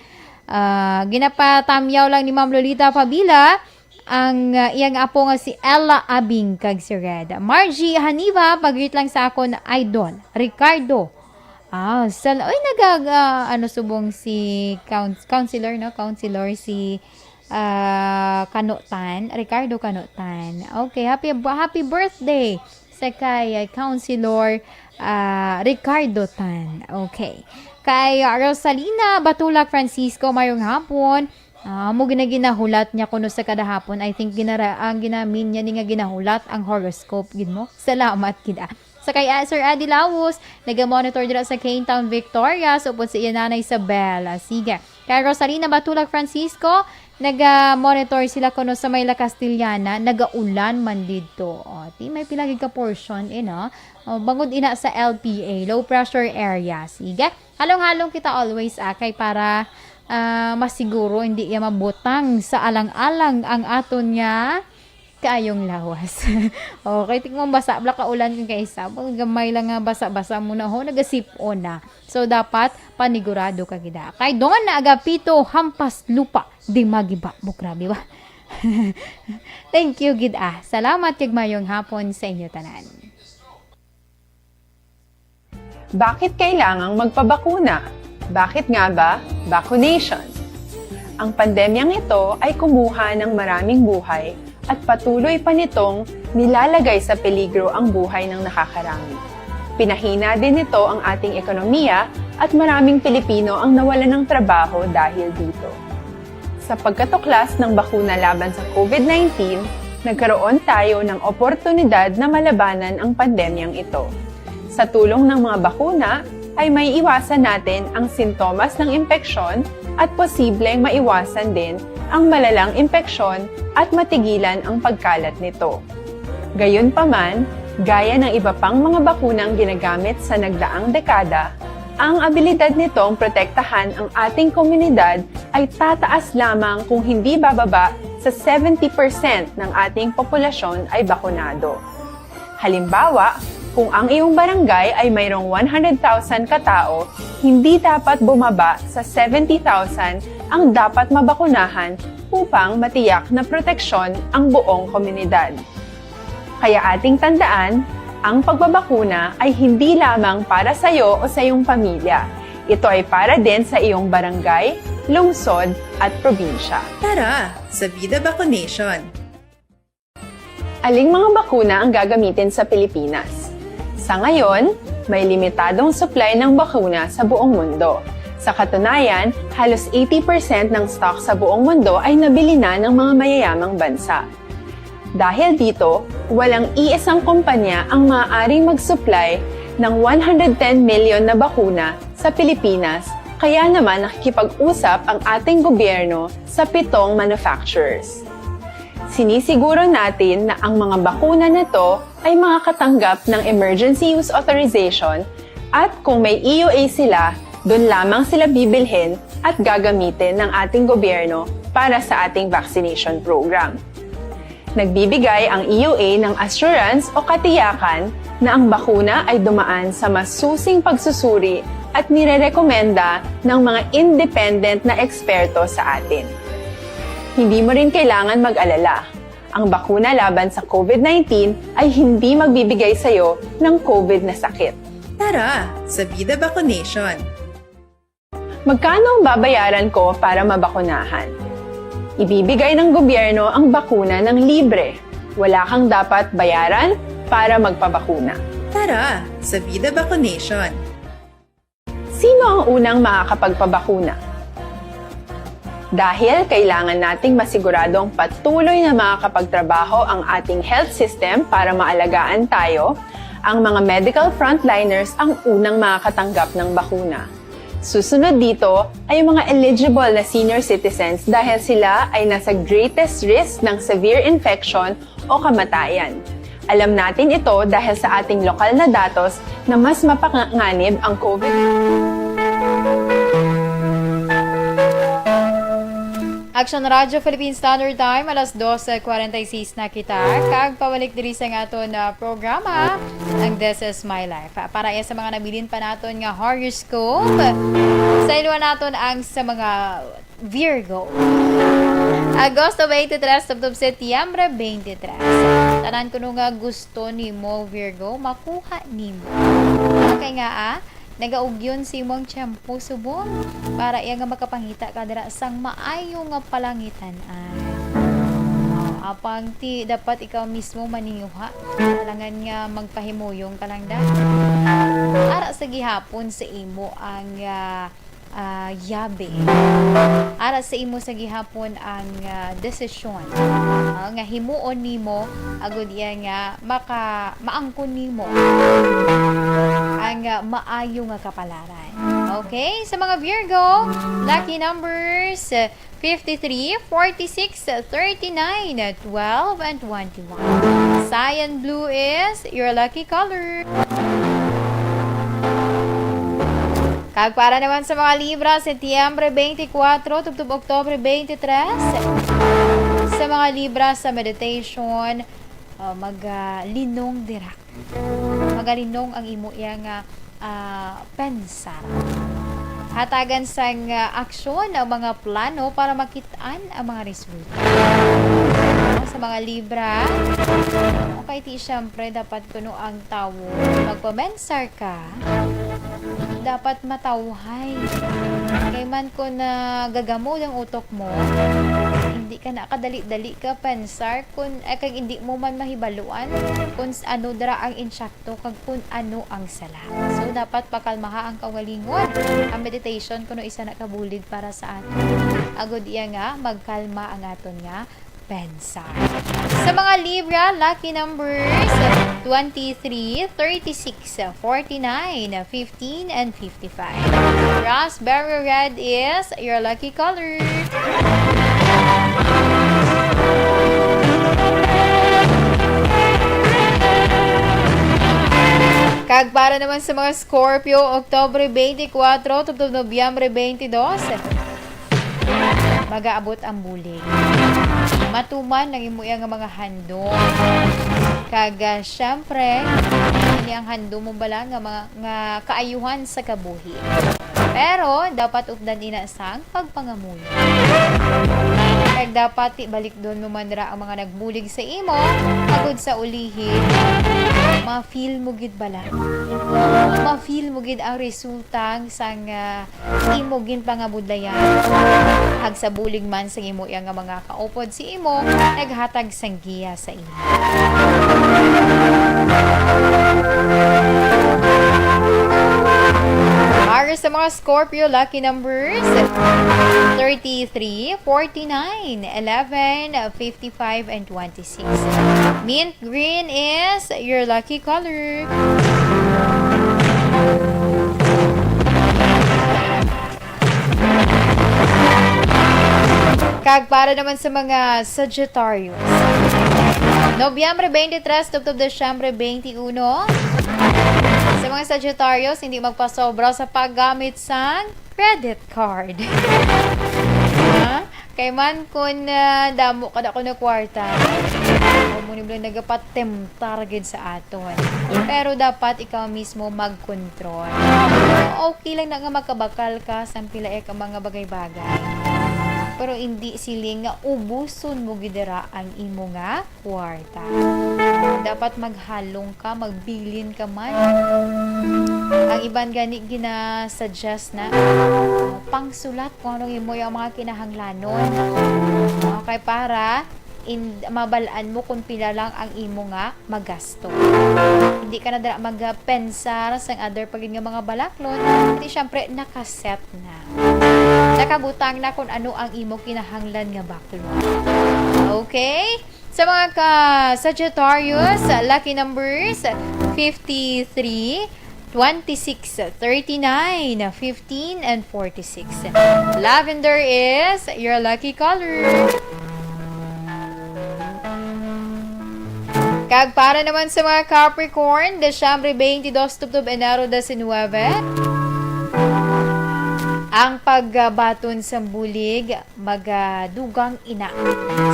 Ginapatamyaw lang ni Ma'am Lolita Pabila, ang iyang apo nga si Ella Abing kag si Red. Margie Haniva, pag-greet lang sa ako na idol. Ricardo. Subong si counselor, no? Counselor si Kanutan, Ricardo Kanutan. Okay, happy birthday sa kay Counselor Ricardo Tan. Okay. Kay Rosalina Batulak Francisco, mayong hapon. Mo ginahulat niya kuno sa kada hapon. I think ang ginamin niya ni nga ginahulat ang horoscope gid mo. Salamat kida. Sa kay Sir Adi Lawos, nag-monitor dira sa Cane Town, Victoria. So upod sa iya nanay Isabel. Sige. Kay Rosalina Batulak Francisco, nag-monitor sila kuno sa Mayla Castillana. Nagaulan man dito. Ti may pilagig ka portion bangod ina sa LPA, low pressure area. Sige. Halong-halong kita always kay para masiguro hindi iya mabutang sa alang-alang ang aton niya kaayong lawas. Okay, tingnan mo basa bla ka ulan kung kaisa. Gamay lang nga basa-basa mo na nagasipon na. So dapat panigurado ka gida. Kay doon na agapito hampas lupa di magiba mo, grabe ba? Thank you gid Salamat kag mayong hapon sa inyo tanan. Bakit kailangang magpabakuna? Bakit nga ba? Vaccination. Ang pandemyang ito ay kumuha ng maraming buhay at patuloy pa nitong nilalagay sa peligro ang buhay ng nakakarami. Pinahina din nito ang ating ekonomiya at maraming Pilipino ang nawalan ng trabaho dahil dito. Sa pagkatuklas ng bakuna laban sa COVID-19, nagkaroon tayo ng oportunidad na malabanan ang pandemyang ito. Sa tulong ng mga bakuna, ay may iwasan natin ang sintomas ng impeksyon at posibleng maiwasan din ang malalang impeksyon at matigilan ang pagkalat nito. Gayunpaman, gaya ng iba pang mga bakunang ginagamit sa nagdaang dekada, ang abilidad nitong protektahan ang ating komunidad ay tataas lamang kung hindi bababa sa 70% ng ating populasyon ay bakunado. Halimbawa, kung ang iyong barangay ay mayroong 100,000 katao, hindi dapat bumaba sa 70,000 ang dapat mabakunahan upang matiyak na proteksyon ang buong komunidad. Kaya ating tandaan, ang pagbabakuna ay hindi lamang para sa iyo o sa iyong pamilya. Ito ay para din sa iyong barangay, lungsod at probinsya. Tara, sa Vida Vaccination! Aling mga bakuna ang gagamitin sa Pilipinas? Sa ngayon, may limitadong supply ng bakuna sa buong mundo. Sa katunayan, halos 80% ng stock sa buong mundo ay nabili na ng mga mayayamang bansa. Dahil dito, walang iisang kumpanya ang maaaring mag-supply ng 110 million na bakuna sa Pilipinas, kaya naman nakikipag-usap ang ating gobyerno sa 7 manufacturers. Sinisiguro natin na ang mga bakuna na ito ay makakatanggap ng Emergency Use Authorization at kung may EUA sila, doon lamang sila bibilhin at gagamitin ng ating gobyerno para sa ating vaccination program. Nagbibigay ang EUA ng assurance o katiyakan na ang bakuna ay dumaan sa masusing pagsusuri at nirerekomenda ng mga independent na eksperto sa atin. Hindi mo rin kailangan mag-alala. Ang bakuna laban sa COVID-19 ay hindi magbibigay sa'yo ng COVID na sakit. Tara sa Vida Vaccination. Magkano ang babayaran ko para mabakunahan? Ibibigay ng gobyerno ang bakuna ng libre. Wala kang dapat bayaran para magpabakuna. Tara sa Vida Vaccination. Sino ang unang makakapagpabakuna? Dahil kailangan nating masiguradong patuloy na makakapagtrabaho ang ating health system para maalagaan tayo, ang mga medical frontliners ang unang makakatanggap ng bakuna. Susunod dito ay mga eligible na senior citizens dahil sila ay nasa greatest risk ng severe infection o kamatayan. Alam natin ito dahil sa ating lokal na datos na mas mapanganib ang COVID. Action Radio Philippine Standard Time, alas 12:46 na kita. Kag pabalik diri sa aton na programa, ang This Is My Life. Para sa mga nabilin pa naton nga horoscope, sa iluwan naton ang sa mga Virgo. Agosto 23, tubtob Setyembre 23. Tanan ko nga gusto nimo Virgo, makuha nimo. Okay nga nagaugyon si mong tiyempo subong para iya nga makapangita ka dira sang maayo nga palangitan. Apang ti dapat ikaw mismo maninuha. Kailangan nga magpahimuyong ka lang da. Ara sa gihapon sa imo ang yabe. Ara sa imo sa gihapon ang desisyon. Nga himuon nimo agud iya nga maangkon nimo ang maayo nga kapalaran. Okay? Sa mga Virgo, lucky numbers 53, 46, 39, 12, and 21. Cyan blue is your lucky color. Kag para naman sa mga Libra, Setyembre 24, tubtob Oktobre 23. Sa mga Libra sa meditation, maglinong dira. Magalinong ang imo yang pensar. Hatagan sang aksyon ang mga plano para makitaan ang mga resulta. Sa mga Libra, okay ti syempre dapat kuno ang tawo. Magpamensar ka, dapat matawhay. Kay man ko na gagamod ang utok mo, hindi ka na kadali-dali ka pensar kung kag hindi mo man mahibaluan kung ano dara ang insakto kag kung ano ang sala. So dapat pakalmaha ang kawalingon. Ang meditation kuno isa na kabulig para sa aton. Agud iya nga magkalma ang aton nga pensar. Sa mga Libra, lucky numbers 23, 36, 49, 15, and 55. Raspberry red is your lucky color. Kag para naman sa mga Scorpio, Oktobre 24, tubtob Nobyembre 22, mag-aabot ang bulig. Matuman ng imo nga mga handom. Kag syempre, ini ang handom mo bala nga mga kaayuhan sa kabuhi. Pero dapat updan ina sang pagpangamuyo. Kag dapat balik doon numandra ang mga nagbulig sa imo, agud sa ulihin. Ma-feel mo gid bala. Ma-feel mo gid ang resultang sang imo gin pangabudlayan. Hag sa bulig man sa imo yang mga kaupod si imo, naghatag sang giya sa imo. Para sa mga Scorpio, lucky numbers 33, 49, 11, 55, and 26. Mint green is your lucky color. Kag para naman sa mga Sagittarius, Nobyembre 23, tubtob Desyembre 21. Sa mga Sagittarius, hindi magpasobra sa paggamit sa credit card. Kay man kung damo kada ko na kwarta, mo niblang nagapatemtar gid sa aton. Pero dapat ikaw mismo mag-control. Okay lang na nga magkabakal ka sa pila ka mga bagay-bagay. pero hindi siling nga ubuson mo gidera ang imo nga kwarta. Dapat maghalong ka, magbilin ka man. Ang iban gani gina-suggest na pangsulat kung anong imo yung mga kinahanglanon. Okay, para mabalaan mo kung pila lang ang imo nga magasto. Hindi ka na dala magpensar sa other pagin nga mga balaklon, hindi syempre nakaset na. Nakabutang na kung ano ang imo kinahanglan nga baklon. Okay? Sa mga Sagittarius, lucky numbers 53, 26, 39, 15, and 46. Lavender is your lucky color. Kag para naman sa mga Capricorn, Desyembre 22, tubtob Enero 19. Ang pagbaton sa bulig, magadugang ina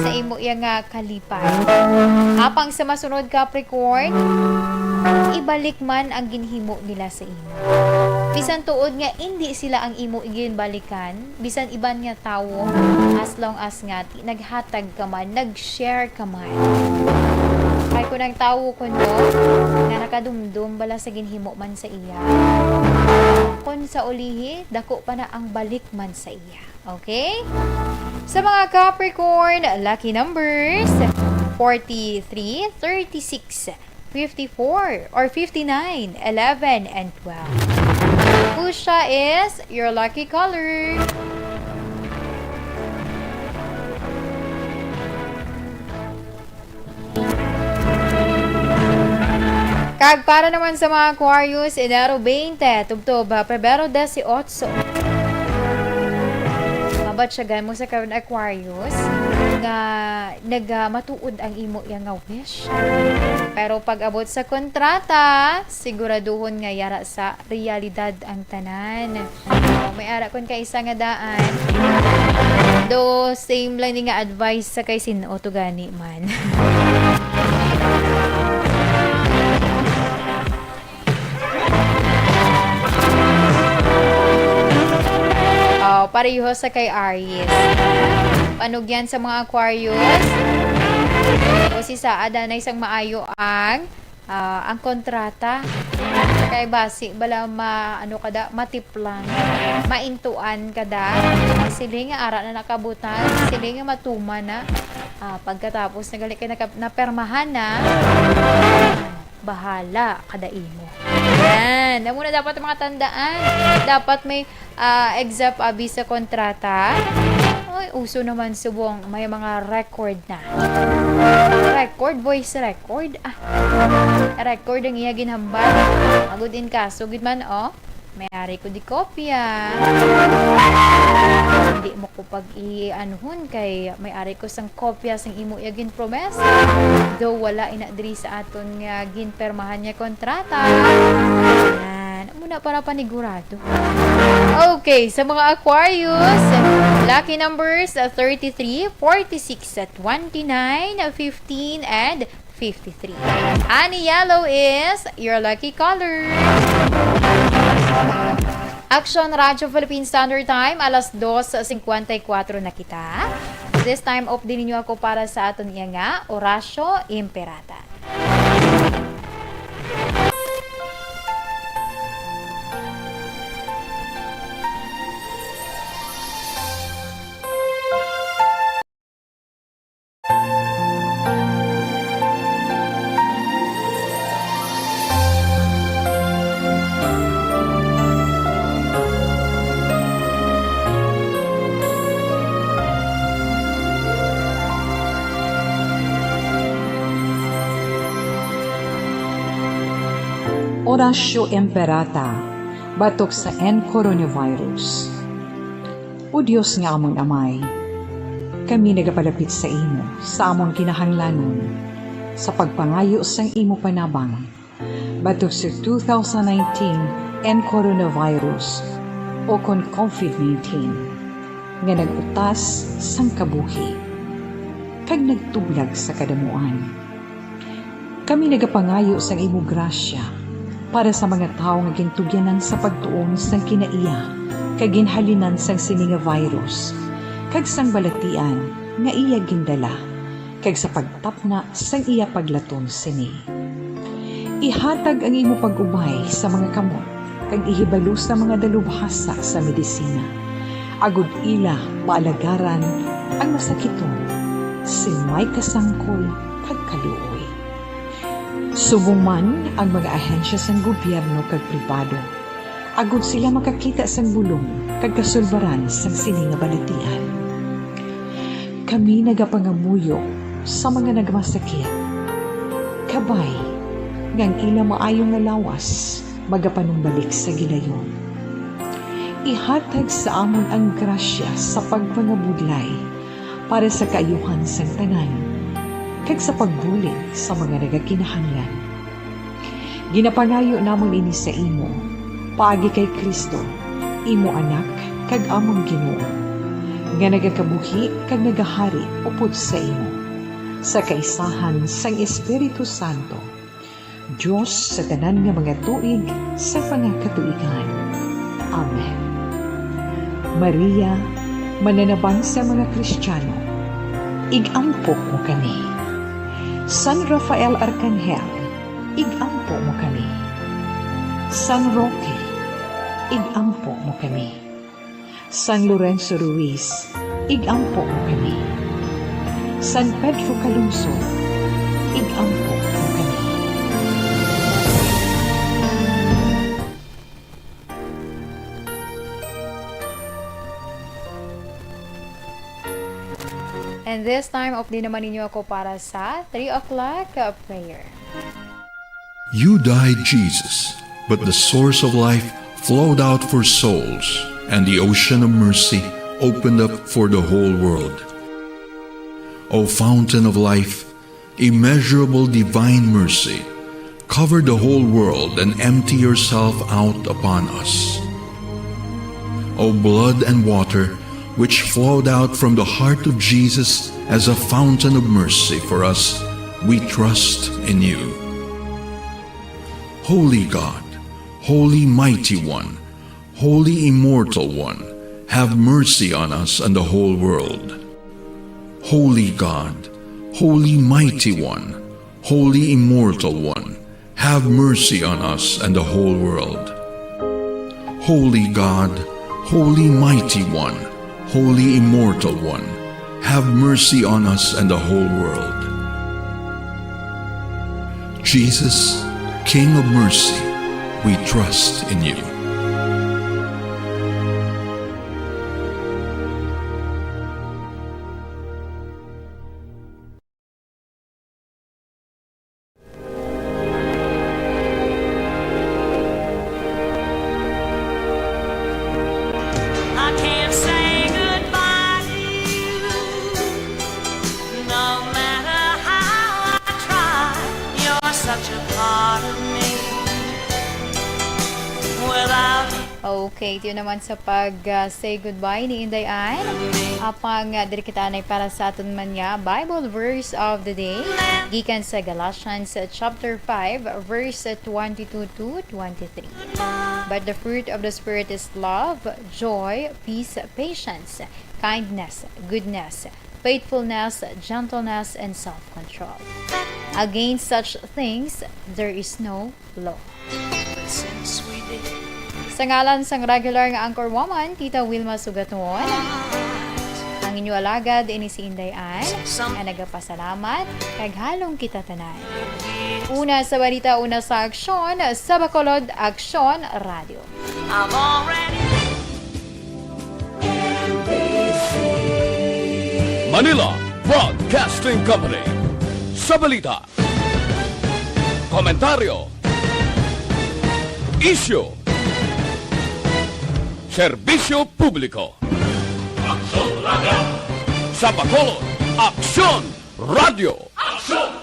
sa imo yang kalipay. Apang sa masunod Capricorn, ibalik man ang ginhimo nila sa imo. Bisan tuod nga hindi sila ang imo iginbalikan, bisan iban nga tawo, as long as nga naghatag ka man, nag-share ka man. Kaya kung ang tawo ko no, nga nakadumdum bala sa ginhimo man sa iya. Kung sa ulihi, dako pa na ang balik man sa iya. Okay? Sa mga Capricorn, lucky numbers 43, 36, 54, or 59, 11, and 12. Fuchsia is your lucky color. Kag para naman sa mga Aquarius, Enero 20, tubtob, Pebrero 18. Mabat siya gaya mo sa karon Aquarius, nga nagmatuod ang imo yang nga wish. Pero pag abot sa kontrata, siguraduhon nga yara sa realidad ang tanan. May ara kon kay isa nga daan. Do same lang ni nga advice sa kay sino to gani man. Pareho sa kay Aries. Panugyan sa mga Aquarius. O si Saada na isang maayo ang kontrata. Kay basi bala matiplan, maintuan kada. Sila nga ara na nakabutan, sila nga matuma na. Pagkatapos nagali kay napermahan na, bahala kada imo. Yan. Muna dapat mga tandaan. Dapat may except abi sa kontrata. Ay, uso naman subong. May mga record na. Record, voice record. Record ang iya ginhambal. Agudin ka. Sugid man, may-ari ko di kopya. Hindi mo ko pag i-anuhon kay may-ari ko sang kopya sang imo yagin promes. Though wala ina diri sa aton nga ginpermahan niya kontrata. Yan. Muna para panigurado. Okay, sa mga Aquarius, lucky numbers 33, 46, 29, 15, and 53. Ani yellow is your lucky color. Action Radio Philippine Standard Time, alas 2:54 na kita. This time off din ninyo ako para sa aton iya nga, Horacio Imperata. Horacio Imperata, batok sa coronavirus. O Diyos nga amon amay, kami nagapalapit sa imo, sa amon kinahanglanon, sa pagpangayo sang imo panabang, batok sa 2019 coronavirus o kon COVID-19, nga nagutas sang kabuhi, kag nagtublag sa kadamuan. Kami nagapangayo sang imo grasya, para sa mga tao nga gintugyanan sa pagtuon sa kinaiya, kag ginhalinan sang sininga virus, kag sang balatian nga iya gindala, kag sa pagtapna sang iya paglaton sini. Ihatag ang imo pag-ubay sa mga kamot, kag ihibalo sa mga dalubhasa sa medisina. Agud ila maalagaran ang masakiton, si may kasangkol kag kaluoy. Subong man ang mga ahensya sang gobyerno kag pribado, agud sila makakita sang bulong kag kasulbaran sang sini nga balatian. Kami nagapangamuyo sa mga nagmasakit. Kabay, ngang ila maayong nga lawas, magapanumbalik sa gilayon. Ihatag sa amon ang grasya sa pagpangabudlay para sa kaayuhan sang tanan, kag sa pagbulig sa mga nagakinahanglan. Ginapangayo namon ini sa imo, paagi kay Kristo, imo anak kag among Ginoo, nga nagakabuhi kag nagahari upod sa imo, sa kaisahan sang Espiritu Santo, Diyos sa tanan nga mga tuig sa pangakatuigan. Amen. Maria, mananabang sa mga Kristiyano, igampo mo kami. San Rafael Arcangel, igampo mo kami. San Roque, igampo mo kami. San Lorenzo Ruiz, igampo mo kami. San Pedro Calungsod, igampo mo kami. And this time, off din naman ninyo ako para sa 3 o'clock prayer. You died, Jesus, but the source of life flowed out for souls, and the ocean of mercy opened up for the whole world. O fountain of life, immeasurable divine mercy, cover the whole world and empty yourself out upon us. O blood and water, which flowed out from the heart of Jesus as a fountain of mercy for us, we trust in you. Holy God, Holy Mighty One, Holy Immortal One, have mercy on us and the whole world. Holy God, Holy Mighty One, Holy Immortal One, have mercy on us and the whole world. Holy God, Holy Mighty One, Holy Immortal One, have mercy on us and the whole world. Jesus, King of mercy, we trust in you. Okay, ito naman sa pag-say goodbye ni Inday Ann. Apang diri kita na para sa aton man nga Bible verse of the day. Gikan sa Galatians chapter 5 verse 22 to 23. But the fruit of the Spirit is love, joy, peace, patience, kindness, goodness, faithfulness, gentleness, and self-control. Against such things, there is no law. Sa ngalan sang regular nga anchor woman, Tita Wilma Sugaton, ang inyo alagad ini si Inday Ann, na nagapasalamat, kag halong kita tanan. Una sa balita, una sa aksyon, sa Bacolod Aksyon Radio. Manila Broadcasting Company. Sa balita, komentaryo, issue, serbisyo publiko. Aksyon Radio. Sa Bacolod, Aksyon Radio. Aksyon